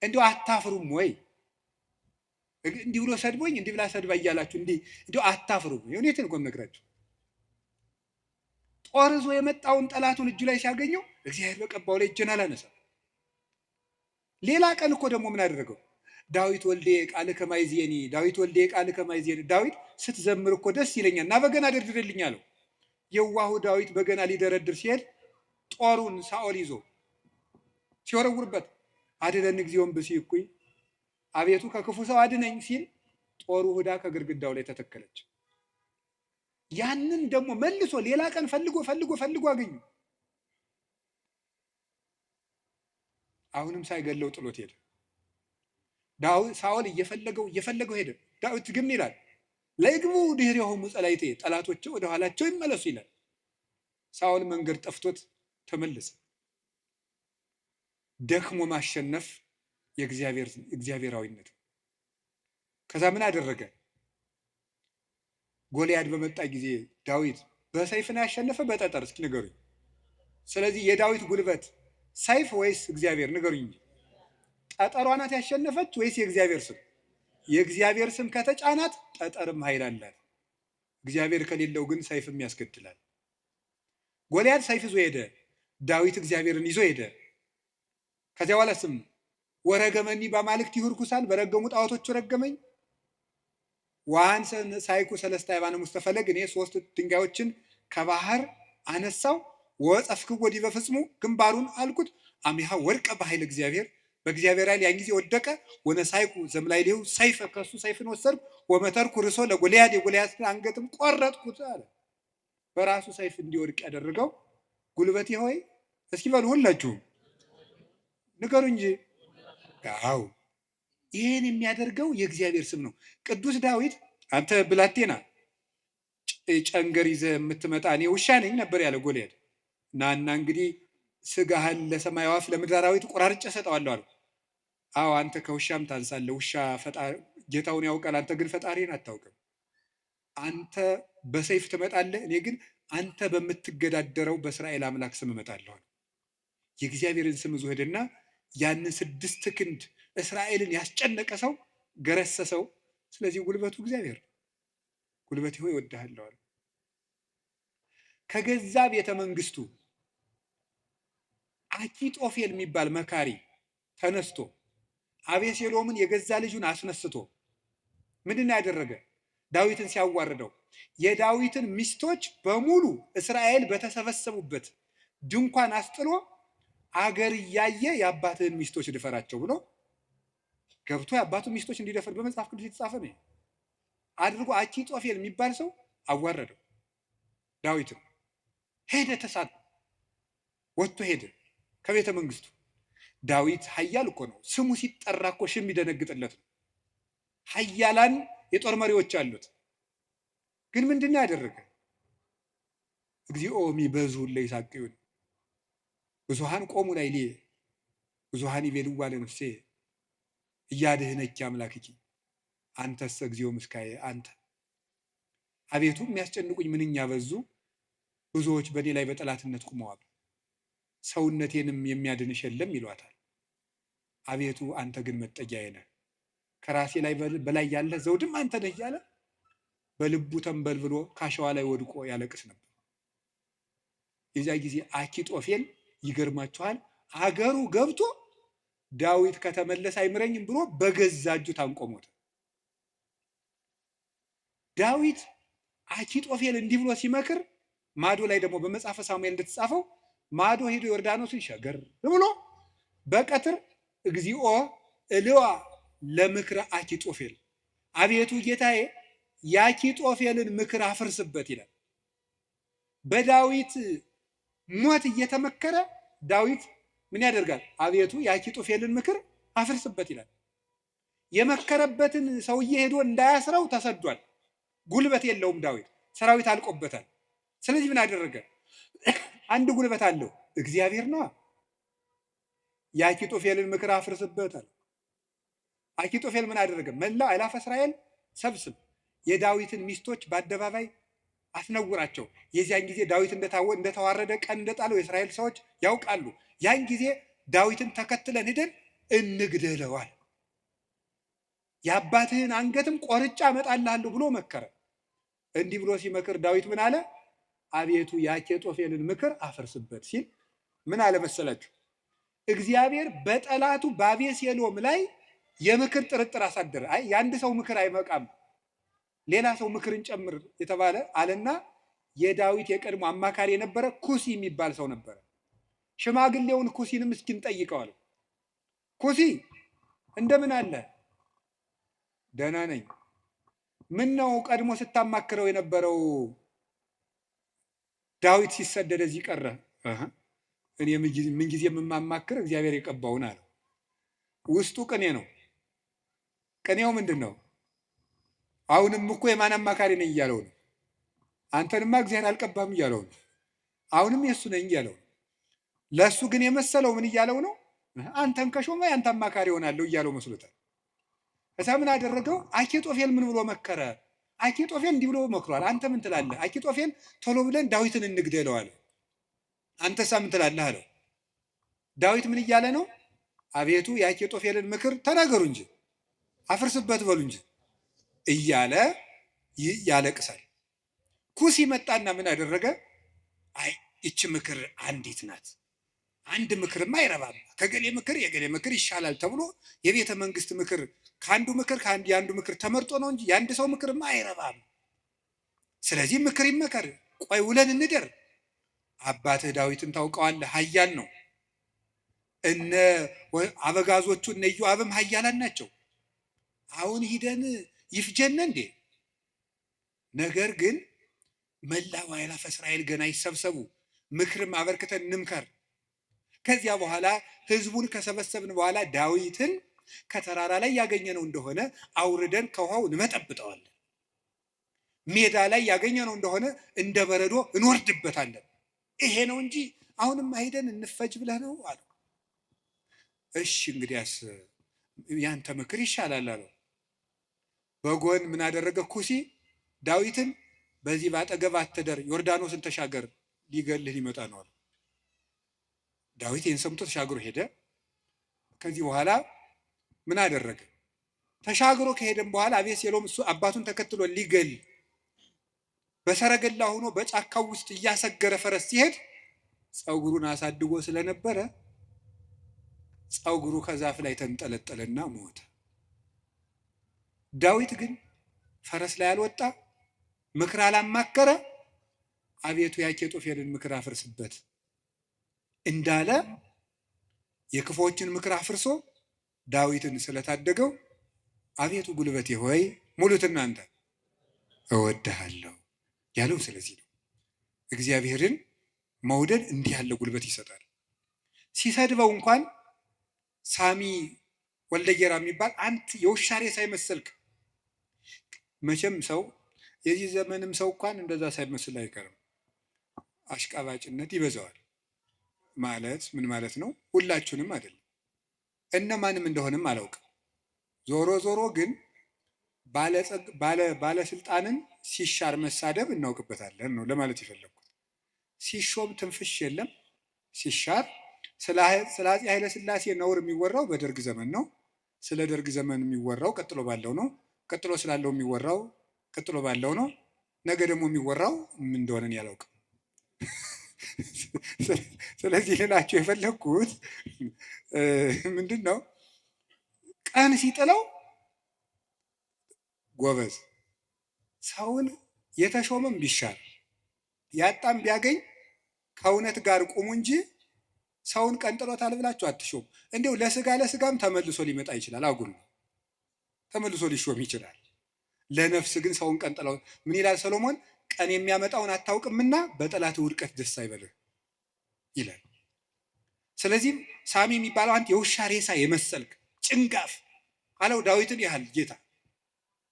እንዲሁ አታፍሩም ወይ? እንዲህ ብሎ ሰድቦኝ እንዲህ ብላ ሰድባ እያላችሁ እንዲሁ አታፍሩም? የእውነቴን እኮ የምነግራችሁ። ጦር ይዞ የመጣውን ጠላቱን እጁ ላይ ሲያገኘው እግዚአብሔር በቀባው ላይ እጄን አላነሳም። ሌላ ቀን እኮ ደግሞ ምን አደረገው? ዳዊት ወልዴ ቃልከ ማይዜኒ፣ ዳዊት ወልዴ ቃልከ ማይዜኒ። ዳዊት ስትዘምር እኮ ደስ ይለኛል እና በገና ደርድርልኝ አለው። የዋሁ ዳዊት በገና ሊደረድር ሲሄድ ጦሩን ሳኦል ይዞ ሲወረውርበት አድነን እግዚኦን ብእሲኩኝ፣ አቤቱ ከክፉ ሰው አድነኝ ሲል ጦሩ ሁዳ ከግድግዳው ላይ ተተከለች። ያንን ደግሞ መልሶ ሌላ ቀን ፈልጎ አገኙ። አሁንም ሳይገለው ጥሎት ሄደ። ሳኦል እየፈለገው ሄደ። ዳዊት ግን ይላል ለይግቡ ድኅሬሆሙ ጸላእቴ፣ ጠላቶቼ ወደ ኋላቸው ይመለሱ ይላል። ሳኦል መንገድ ጠፍቶት ተመለሰ። ደክሞ ማሸነፍ የእግዚአብሔራዊነት። ከዛ ምን አደረገ? ጎልያድ በመጣ ጊዜ ዳዊት በሰይፍ ነው ያሸነፈ በጠጠር? እስኪ ንገሩኝ። ስለዚህ የዳዊት ጉልበት ሰይፍ ወይስ እግዚአብሔር? ንገሩኝ እንጂ። ጠጠሯ ናት ያሸነፈች ወይስ የእግዚአብሔር ስም? የእግዚአብሔር ስም ከተጫናት ጠጠርም ኃይል አላት። እግዚአብሔር ከሌለው ግን ሰይፍም ያስገድላል። ጎልያድ ሰይፍ ይዞ ሄደ፣ ዳዊት እግዚአብሔርን ይዞ ሄደ። ከዚያ በኋላ ስም ወረገመኒ በአማልክት ይሁርኩሳል፣ በረገሙ ጣዖቶቹ ረገመኝ። ዋን ሳይኩ ሰለስተ አይባነ ውስተ ፈለግ፣ እኔ 3 ድንጋዮችን ከባህር አነሳው። ወጸፍክዎ ዲበ ፍጽሙ፣ ግንባሩን አልኩት። አሚሃ ወድቀ በኃይል እግዚአብሔር፣ በእግዚአብሔር ኃይል ያን ጊዜ ወደቀ። ወነሳይኩ ዘምላዕሌሁ ሰይፈ፣ ከሱ ሰይፍን ወሰድኩ። ወመተርኩ ርዕሶ ለጎልያድ፣ የጎልያድን አንገትም ቆረጥኩት አለ። በራሱ ሰይፍ እንዲወድቅ ያደረገው ጉልበቴ ሆይ፣ እስኪ በሉ ሁላችሁም ንገሩ እንጂ። አዎ ይህን የሚያደርገው የእግዚአብሔር ስም ነው። ቅዱስ ዳዊት አንተ ብላቴና ጨንገር ይዘህ የምትመጣ እኔ ውሻ ነኝ ነበር ያለ ጎልያድ። እና እንግዲህ ስጋህን ለሰማይ ወፍ ለምድር አራዊት ቆራርጬ እሰጠዋለሁ አለው። አዎ አንተ ከውሻም ታንሳለህ። ውሻ ጌታውን ያውቃል፣ አንተ ግን ፈጣሪን አታውቅም። አንተ በሰይፍ ትመጣለህ፣ እኔ ግን አንተ በምትገዳደረው በእስራኤል አምላክ ስም እመጣለሁ። የእግዚአብሔርን ስም ይዞ ሄደና ያንን 6 ክንድ እስራኤልን ያስጨነቀ ሰው ገረሰሰው። ስለዚህ ጉልበቱ እግዚአብሔር። ጉልበቴ ሆይ እወድሃለሁ አለ። ከገዛ ቤተ መንግስቱ አኪጦፌል የሚባል መካሪ ተነስቶ አቤሴሎምን የገዛ ልጁን አስነስቶ ምንድን ያደረገ? ዳዊትን ሲያዋርደው የዳዊትን ሚስቶች በሙሉ እስራኤል በተሰበሰቡበት ድንኳን አስጥሎ አገር እያየ የአባትህን ሚስቶች ድፈራቸው ብሎ ገብቶ የአባቱን ሚስቶች እንዲደፈር በመጽሐፍ ቅዱስ የተጻፈ ነው አድርጎ አኪጦፌል የሚባል ሰው አዋረደው። ዳዊትም ሄደ፣ ተሳት ወጥቶ ሄደ ከቤተ መንግስቱ። ዳዊት ኃያል እኮ ነው። ስሙ ሲጠራ እኮ ሽም ይደነግጥለት ነው። ኃያላን የጦር መሪዎች አሉት። ግን ምንድን ነው ያደረገ? እግዚኦ ሚበዙ ለይሳቅዩን ብዙሃን ቆሙ ላዕሌ ብዙሃን ይቤልዋ ለነፍሴ እያድኅነኪ አምላክኪ አንተሰ እግዚኦ ምስካዬ አንተ። አቤቱ የሚያስጨንቁኝ ምንኛ በዙ፣ ብዙዎች በእኔ ላይ በጠላትነት ቁመዋል። ሰውነቴንም የሚያድንሽ የለም ይሏታል። አቤቱ አንተ ግን መጠጊያዬ ነህ፣ ከራሴ ላይ በላይ ያለ ዘውድም አንተ ነህ እያለ በልቡ ተንበልብሎ ካሸዋ ላይ ወድቆ ያለቅስ ነበር። የዚያ ጊዜ አኪጦፌል ይገርማችኋል፣ አገሩ ገብቶ ዳዊት ከተመለሰ አይምረኝም ብሎ በገዛ እጁ ታንቆ ሞተ። ዳዊት አኪጦፌል እንዲህ ብሎ ሲመክር ማዶ ላይ ደግሞ በመጽሐፈ ሳሙኤል እንደተጻፈው ማዶ ሄዶ ዮርዳኖስን ሸገር ብሎ በቀትር እግዚኦ እልዋ ለምክረ አኪጦፌል፣ አቤቱ ጌታዬ የአኪጦፌልን ምክር አፍርስበት ይላል። በዳዊት ሞት እየተመከረ ዳዊት ምን ያደርጋል? አቤቱ የአኪጦፌልን ምክር አፍርስበት ይላል። የመከረበትን ሰውዬ ሄዶ እንዳያስረው ተሰዷል። ጉልበት የለውም ዳዊት፣ ሰራዊት አልቆበታል። ስለዚህ ምን አደረገ? አንድ ጉልበት አለው፣ እግዚአብሔር ነዋ። የአኪጦፌልን ምክር አፍርስበታል። አኪጦፌል ምን አደረገ? መላው አእላፈ እስራኤል ሰብስብ፣ የዳዊትን ሚስቶች በአደባባይ አስነውራቸው። የዚያን ጊዜ ዳዊት እንደተዋረደ ቀን እንደጣለው የእስራኤል ሰዎች ያውቃሉ። ያን ጊዜ ዳዊትን ተከትለን ሂደን እንግደለዋል፣ የአባትህን አንገትም ቆርጬ አመጣልሃለሁ ብሎ መከረ። እንዲህ ብሎ ሲመክር ዳዊት ምን አለ? አቤቱ የአኪጦፌልን ምክር አፈርስበት ሲል ምን አለ መሰላችሁ? እግዚአብሔር በጠላቱ በአቤሴሎም ላይ የምክር ጥርጥር አሳደረ። አይ የአንድ ሰው ምክር አይበቃም፣ ሌላ ሰው ምክርን ጨምር የተባለ አለና የዳዊት የቀድሞ አማካሪ የነበረ ኩሲ የሚባል ሰው ነበረ። ሽማግሌውን ኩሲንም እስኪ እንጠይቀዋል። ኩሲ እንደምን አለ? ደህና ነኝ። ምን ነው ቀድሞ ስታማክረው የነበረው ዳዊት ሲሰደድ እዚህ ቀረ? እኔ ምንጊዜ የማማክር እግዚአብሔር የቀባውን አለ። ውስጡ ቅኔ ነው። ቅኔው ምንድን ነው? አሁንም እኮ የማን አማካሪ ነኝ እያለው ነው። አንተንማ እግዚአብሔር አልቀባም እያለው ነው። አሁንም የእሱ ነኝ እያለው ነው። ለእሱ ግን የመሰለው ምን እያለው ነው? አንተን ከሾመ የአንተ አማካሪ ሆናለሁ እያለው መስሎታል። እዛ ምን አደረገው? አኪጦፌል ምን ብሎ መከረ? አኪጦፌል እንዲህ ብሎ መክሯል። አንተ ምን ትላለህ? አኪጦፌል ቶሎ ብለን ዳዊትን እንግደለው አለ። አንተሳ ምን ትላለህ አለው። ዳዊት ምን እያለ ነው? አቤቱ የአኪጦፌልን ምክር ተናገሩ እንጂ አፍርስበት በሉ እንጂ እያለ ያለቅሳል። ኩሲ መጣና ምን አደረገ? አይ ይቺ ምክር አንዲት ናት፣ አንድ ምክርማ አይረባም፣ ከገሌ ምክር የገሌ ምክር ይሻላል ተብሎ የቤተ መንግስት ምክር ከአንዱ ምክር የአንዱ ምክር ተመርጦ ነው እንጂ የአንድ ሰው ምክርማ አይረባም። ስለዚህ ምክር ይመከር፣ ቆይ ውለን እንደር። አባትህ ዳዊትን ታውቀዋለህ፣ ኃያል ነው። እነ አበጋዞቹ እነ ኢዮአብም ኃያላን ናቸው። አሁን ሂደን ይፍጀን እንዴ? ነገር ግን መላው አእላፈ እስራኤል ገና ይሰብሰቡ፣ ምክርም አበርክተን እንምከር። ከዚያ በኋላ ህዝቡን ከሰበሰብን በኋላ ዳዊትን ከተራራ ላይ ያገኘነው እንደሆነ አውርደን ከውሃው እንመጠብጠዋለን። ሜዳ ላይ ያገኘነው እንደሆነ እንደ በረዶ እንወርድበታለን። ይሄ ነው እንጂ አሁንም ሄደን እንፈጅ ብለህ ነው አለው። እሺ እንግዲያስ ያንተ ምክር ይሻላል አለው። በጎን ምን አደረገ? ኩሲ ዳዊትን በዚህ ባጠገብ አትደር፣ ዮርዳኖስን ተሻገር፣ ሊገልህ ሊመጣ ነው አለ። ዳዊት ይህን ሰምቶ ተሻግሮ ሄደ። ከዚህ በኋላ ምን አደረገ? ተሻግሮ ከሄደም በኋላ አቤሴሎም እሱ አባቱን ተከትሎ ሊገል በሰረገላ ሆኖ በጫካው ውስጥ እያሰገረ ፈረስ ሲሄድ ፀጉሩን አሳድጎ ስለነበረ ፀጉሩ ከዛፍ ላይ ተንጠለጠለና ሞተ። ዳዊት ግን ፈረስ ላይ አልወጣ፣ ምክር አላማከረ። አቤቱ የአኪጦፌልን ምክር አፍርስበት እንዳለ የክፎችን ምክር አፍርሶ ዳዊትን ስለታደገው አቤቱ ጉልበቴ ሆይ ሙሉት እናንተ እወድሃለሁ ያለው ስለዚህ ነው። እግዚአብሔርን መውደድ እንዲህ ያለ ጉልበት ይሰጣል። ሲሰድበው እንኳን ሳሚ ወልደየራ የሚባል አንተ የውሻ ሬሳ ሳይመስልክ፣ መቼም ሰው የዚህ ዘመንም ሰው እንኳን እንደዛ ሳይመስል አይቀርም። አሽቃባጭነት ይበዛዋል። ማለት ምን ማለት ነው? ሁላችሁንም አይደለም፣ እነማንም እንደሆነም አላውቅም። ዞሮ ዞሮ ግን ባለስልጣንን ሲሻር መሳደብ እናውቅበታለን ነው ለማለት የፈለግኩት። ሲሾም ትንፍሽ የለም። ሲሻር ስለ አፄ ኃይለ ሥላሴ ነውር የሚወራው በደርግ ዘመን ነው። ስለ ደርግ ዘመን የሚወራው ቀጥሎ ባለው ነው። ቀጥሎ ስላለው የሚወራው ቀጥሎ ባለው ነው። ነገ ደግሞ የሚወራው ምን እንደሆነ ያላውቅም። ስለዚህ ልላችሁ የፈለግኩት ምንድን ነው፣ ቀን ሲጥለው ጎበዝ ሰውን የተሾመም ቢሻር ያጣም ቢያገኝ ከእውነት ጋር ቁሙ እንጂ ሰውን ቀን ጥሎታል ብላችሁ አትሾሙ። እንዲሁ ለስጋም ተመልሶ ሊመጣ ይችላል። አጉል ነው፣ ተመልሶ ሊሾም ይችላል። ለነፍስ ግን ሰውን ቀን ጥለው ምን ይላል ሰሎሞን? ቀን የሚያመጣውን አታውቅምና በጠላት ውድቀት ደስ አይበልህ ይላል። ስለዚህም ሳሚ የሚባለው አንተ የውሻ ሬሳ የመሰልክ ጭንጋፍ አለው ዳዊትን ያህል ጌታ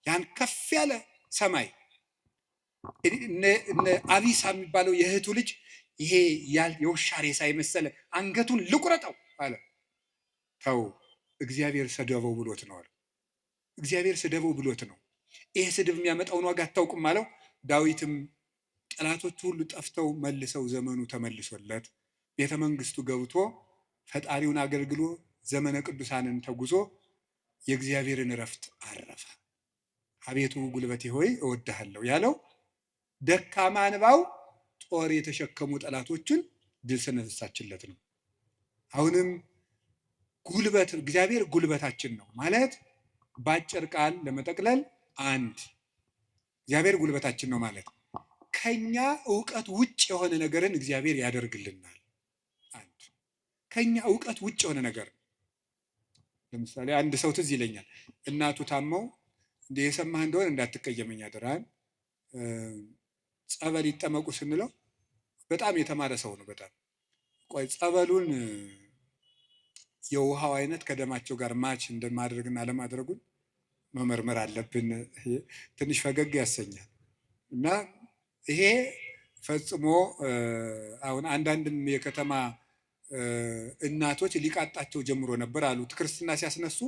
ያን ከፍ ያለ ሰማይ እነ አቢሳ የሚባለው የእህቱ ልጅ ይሄ የውሻ ሬሳ የመሰለ አንገቱን ልቁረጠው አለ። ተው እግዚአብሔር ሰደበው ብሎት ነው አለ። እግዚአብሔር ስደበው ብሎት ነው። ይሄ ስድብ የሚያመጣውን ዋጋ አታውቅም አለው። ዳዊትም ጠላቶቹ ሁሉ ጠፍተው መልሰው ዘመኑ ተመልሶለት ቤተ መንግስቱ ገብቶ ፈጣሪውን አገልግሎ ዘመነ ቅዱሳንን ተጉዞ የእግዚአብሔርን እረፍት አረፈ። አቤቱ ጉልበቴ ሆይ እወድሃለሁ ያለው ደካማ እንባው ጦር የተሸከሙ ጠላቶችን ድል ስለነሳችለት ነው። አሁንም ጉልበት እግዚአብሔር ጉልበታችን ነው ማለት በአጭር ቃል ለመጠቅለል አንድ እግዚአብሔር ጉልበታችን ነው ማለት ከኛ እውቀት ውጭ የሆነ ነገርን እግዚአብሔር ያደርግልናል። አንድ ከኛ እውቀት ውጭ የሆነ ነገር ለምሳሌ አንድ ሰው ትዝ ይለኛል፣ እናቱ ታመው እንደ የሰማህ እንደሆነ እንዳትቀየመኝ አደራህን ጸበል ይጠመቁ ስንለው በጣም የተማረ ሰው ነው። በጣም ቆይ ጸበሉን የውሃው አይነት ከደማቸው ጋር ማች እንደማድረግና ለማድረጉን መመርመር አለብን። ትንሽ ፈገግ ያሰኛል። እና ይሄ ፈጽሞ አሁን አንዳንድም የከተማ እናቶች ሊቃጣቸው ጀምሮ ነበር አሉት። ክርስትና ሲያስነሱ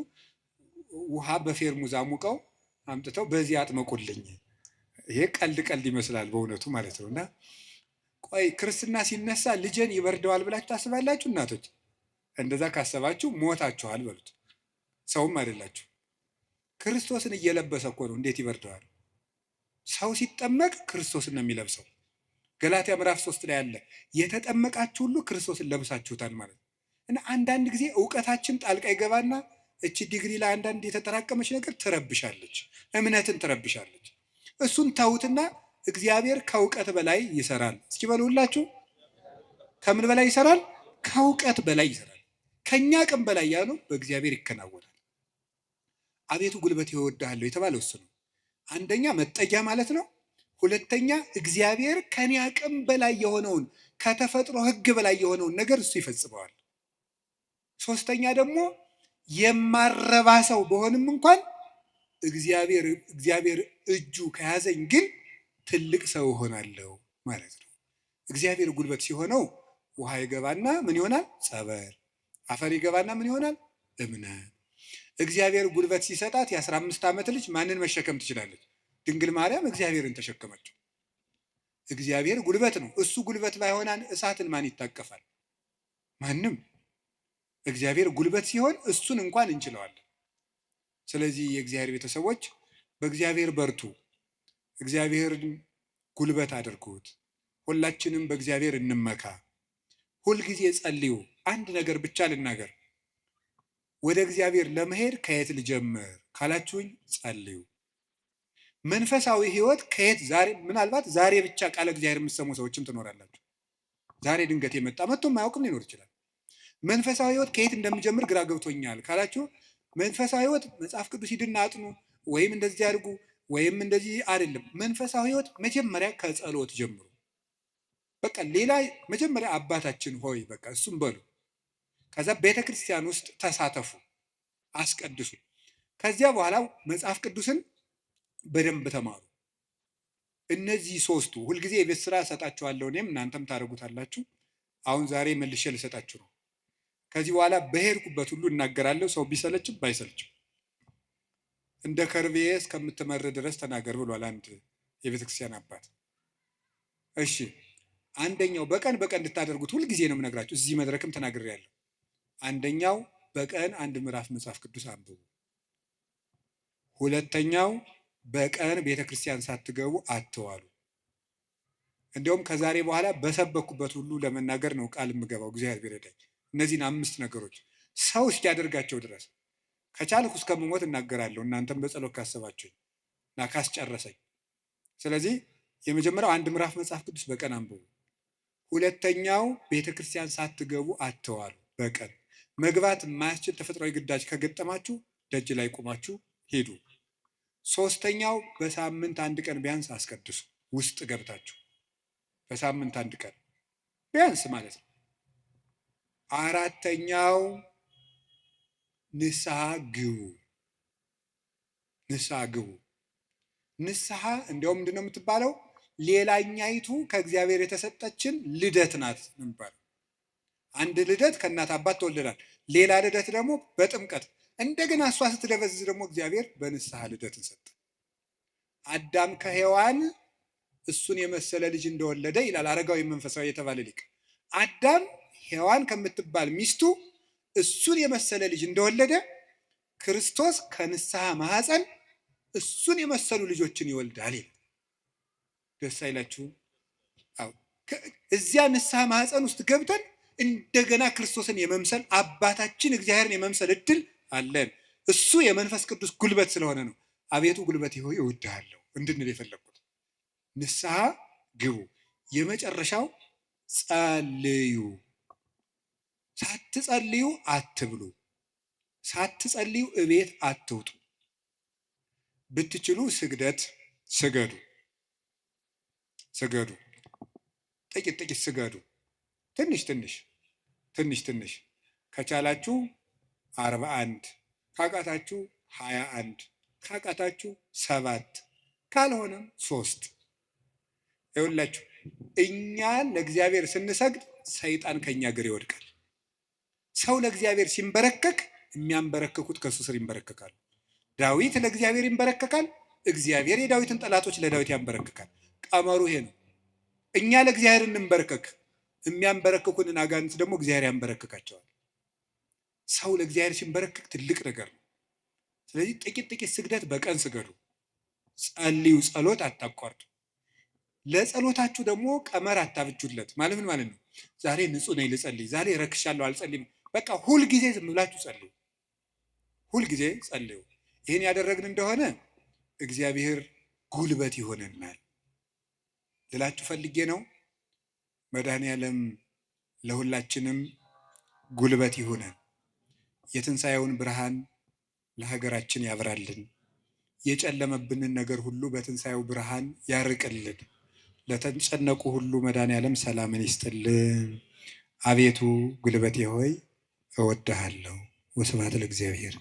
ውሃ በፌርሙዝ አሙቀው አምጥተው በዚህ አጥመቁልኝ ይሄ ቀልድ ይመስላል በእውነቱ ማለት ነው። እና ቆይ ክርስትና ሲነሳ ልጄን ይበርደዋል ብላችሁ ታስባላችሁ? እናቶች እንደዛ ካሰባችሁ ሞታችኋል በሉት። ሰውም አይደላችሁ። ክርስቶስን እየለበሰ እኮ ነው። እንዴት ይበርደዋል? ሰው ሲጠመቅ ክርስቶስን ነው የሚለብሰው። ገላትያ ምዕራፍ 3 ላይ ያለ የተጠመቃችሁ ሁሉ ክርስቶስን ለብሳችሁታል ማለት ነው። እና አንዳንድ ጊዜ እውቀታችን ጣልቃ ይገባና እቺ ዲግሪ ላይ አንዳንድ የተጠራቀመች ነገር ትረብሻለች፣ እምነትን ትረብሻለች። እሱን ተውትና እግዚአብሔር ከእውቀት በላይ ይሰራል። እስኪ በሉ ሁላችሁ፣ ከምን በላይ ይሰራል? ከእውቀት በላይ ይሰራል። ከኛ አቅም በላይ ያለው በእግዚአብሔር ይከናወናል። አቤቱ ጉልበቴ እወድሃለሁ የተባለው እሱ ነው። አንደኛ መጠጊያ ማለት ነው። ሁለተኛ እግዚአብሔር ከኔ አቅም በላይ የሆነውን ከተፈጥሮ ሕግ በላይ የሆነውን ነገር እሱ ይፈጽመዋል። ሶስተኛ ደግሞ የማረባ ሰው በሆንም እንኳን እግዚአብሔር እጁ ከያዘኝ ግን ትልቅ ሰው እሆናለሁ ማለት ነው። እግዚአብሔር ጉልበት ሲሆነው ውሃ ይገባና ምን ይሆናል? ጸበል። አፈር ይገባና ምን ይሆናል? እምነት። እግዚአብሔር ጉልበት ሲሰጣት የ15 ዓመት ልጅ ማንን መሸከም ትችላለች? ድንግል ማርያም እግዚአብሔርን ተሸከመችው። እግዚአብሔር ጉልበት ነው። እሱ ጉልበት ባይሆናን እሳትን ማን ይታቀፋል? ማንም። እግዚአብሔር ጉልበት ሲሆን እሱን እንኳን እንችለዋለን። ስለዚህ የእግዚአብሔር ቤተሰቦች በእግዚአብሔር በርቱ፣ እግዚአብሔርን ጉልበት አድርጉት። ሁላችንም በእግዚአብሔር እንመካ። ሁልጊዜ ጸልዩ። አንድ ነገር ብቻ ልናገር፣ ወደ እግዚአብሔር ለመሄድ ከየት ልጀምር ካላችሁኝ ጸልዩ። መንፈሳዊ ሕይወት ከየት ዛሬ ምናልባት ዛሬ ብቻ ቃለ እግዚአብሔር የምትሰሙ ሰዎችም ትኖራላችሁ። ዛሬ ድንገት የመጣ መጥቶ የማያውቅም ሊኖር ይችላል። መንፈሳዊ ሕይወት ከየት እንደምጀምር ግራ ገብቶኛል ካላችሁ መንፈሳዊ ሕይወት መጽሐፍ ቅዱስ ሂድና አጥኑ ወይም እንደዚህ አድርጉ ወይም እንደዚህ አይደለም። መንፈሳዊ ሕይወት መጀመሪያ ከጸሎት ጀምሩ። በቃ ሌላ መጀመሪያ አባታችን ሆይ በቃ እሱም በሉ። ከዛ ቤተ ክርስቲያን ውስጥ ተሳተፉ፣ አስቀድሱ። ከዚያ በኋላ መጽሐፍ ቅዱስን በደንብ ተማሩ። እነዚህ ሶስቱ ሁልጊዜ የቤት ስራ እሰጣችኋለሁ፣ እኔም እናንተም ታደርጉታላችሁ። አሁን ዛሬ መልሼ ልሰጣችሁ ነው። ከዚህ በኋላ በሄድኩበት ሁሉ እናገራለሁ፣ ሰው ቢሰለችም ባይሰለችም። እንደ ከርቤ እስከምትመር ድረስ ተናገር ብሏል አንድ የቤተ ክርስቲያን አባት። እሺ፣ አንደኛው በቀን እንድታደርጉት ሁልጊዜ ነው የምነግራችሁ። እዚህ መድረክም ተናግሬያለሁ። አንደኛው በቀን አንድ ምዕራፍ መጽሐፍ ቅዱስ አንብቡ። ሁለተኛው በቀን ቤተ ክርስቲያን ሳትገቡ አትዋሉ። እንዲያውም ከዛሬ በኋላ በሰበኩበት ሁሉ ለመናገር ነው ቃል የምገባው እግዚአብሔር ቢረዳኝ። እነዚህን 5 ነገሮች ሰው እስኪያደርጋቸው ድረስ ከቻልኩ እስከምሞት እናገራለሁ። እናንተም በጸሎት ካሰባችሁኝ እና ካስጨረሰኝ። ስለዚህ የመጀመሪያው አንድ ምዕራፍ መጽሐፍ ቅዱስ በቀን አንብቡ። ሁለተኛው ቤተ ክርስቲያን ሳትገቡ አትዋሉ። በቀን መግባት የማያስችል ተፈጥሯዊ ግዳጅ ከገጠማችሁ ደጅ ላይ ቆማችሁ ሄዱ። ሶስተኛው በሳምንት አንድ ቀን ቢያንስ አስቀድሱ። ውስጥ ገብታችሁ በሳምንት አንድ ቀን ቢያንስ ማለት ነው። አራተኛው ንስሐ ግቡ። ንስሐ እንዲያውም ምንድን ነው የምትባለው? ሌላኛይቱ ከእግዚአብሔር የተሰጠችን ልደት ናት የሚባለው። አንድ ልደት ከእናት አባት ተወልደናል። ሌላ ልደት ደግሞ በጥምቀት እንደገና እሷ ስትደበዝዝ ደግሞ እግዚአብሔር በንስሐ ልደትን ሰጠ። አዳም ከሔዋን እሱን የመሰለ ልጅ እንደወለደ ይላል አረጋዊ መንፈሳዊ የተባለ ሊቅ። አዳም ሔዋን ከምትባል ሚስቱ እሱን የመሰለ ልጅ እንደወለደ ክርስቶስ ከንስሐ ማህፀን እሱን የመሰሉ ልጆችን ይወልዳል ይላል። ደስ አይላችሁም? አዎ። እዚያ ንስሐ ማህፀን ውስጥ ገብተን እንደገና ክርስቶስን የመምሰል አባታችን እግዚአብሔርን የመምሰል እድል አለን። እሱ የመንፈስ ቅዱስ ጉልበት ስለሆነ ነው አቤቱ ጉልበቴ ሆይ እወድሃለሁ እንድንል የፈለግኩት። ንስሐ ግቡ። የመጨረሻው ጸልዩ። ሳትጸልዩ አትብሉ። ሳትጸልዩ እቤት አትውጡ። ብትችሉ ስግደት ስገዱ። ጥቂት ስገዱ። ትንሽ ከቻላችሁ 41 ካቃታችሁ 21 ካቃታችሁ 7 ካልሆነም 3። ይኸውላችሁ እኛ ለእግዚአብሔር ስንሰግድ ሰይጣን ከኛ እግር ይወድቃል። ሰው ለእግዚአብሔር ሲንበረከክ የሚያንበረከኩት ከሱ ስር ይንበረከካሉ። ዳዊት ለእግዚአብሔር ይንበረከካል፣ እግዚአብሔር የዳዊትን ጠላቶች ለዳዊት ያንበረክካል። ቀመሩ ይሄ ነው። እኛ ለእግዚአብሔር እንበረከክ፣ የሚያንበረክኩንን አጋንንት ደግሞ እግዚአብሔር ያንበረክካቸዋል። ሰው ለእግዚአብሔር ሲንበረከክ ትልቅ ነገር ነው። ስለዚህ ጥቂት ስግደት በቀን ስገዱ፣ ጸልዩ፣ ጸሎት አታቋርጡ። ለጸሎታችሁ ደግሞ ቀመር አታብጁለት። ማለት ምን ማለት ነው? ዛሬ ንጹህ ነኝ ልጸልይ፣ ዛሬ ረክሻለሁ አልጸልይም። በቃ ሁልጊዜ ዝም ብላችሁ ጸልዩ፣ ሁልጊዜ ጸልዩ። ይህን ያደረግን እንደሆነ እግዚአብሔር ጉልበት ይሆነናል ልላችሁ ፈልጌ ነው። መድኃኔዓለም ለሁላችንም ጉልበት ይሆነን። የትንሣኤውን ብርሃን ለሀገራችን ያብራልን። የጨለመብንን ነገር ሁሉ በትንሣኤው ብርሃን ያርቅልን። ለተጨነቁ ሁሉ መድኃኔዓለም ሰላምን ይስጥልን። አቤቱ ጉልበቴ ሆይ እወድሃለሁ። ወስብሐት ለእግዚአብሔር።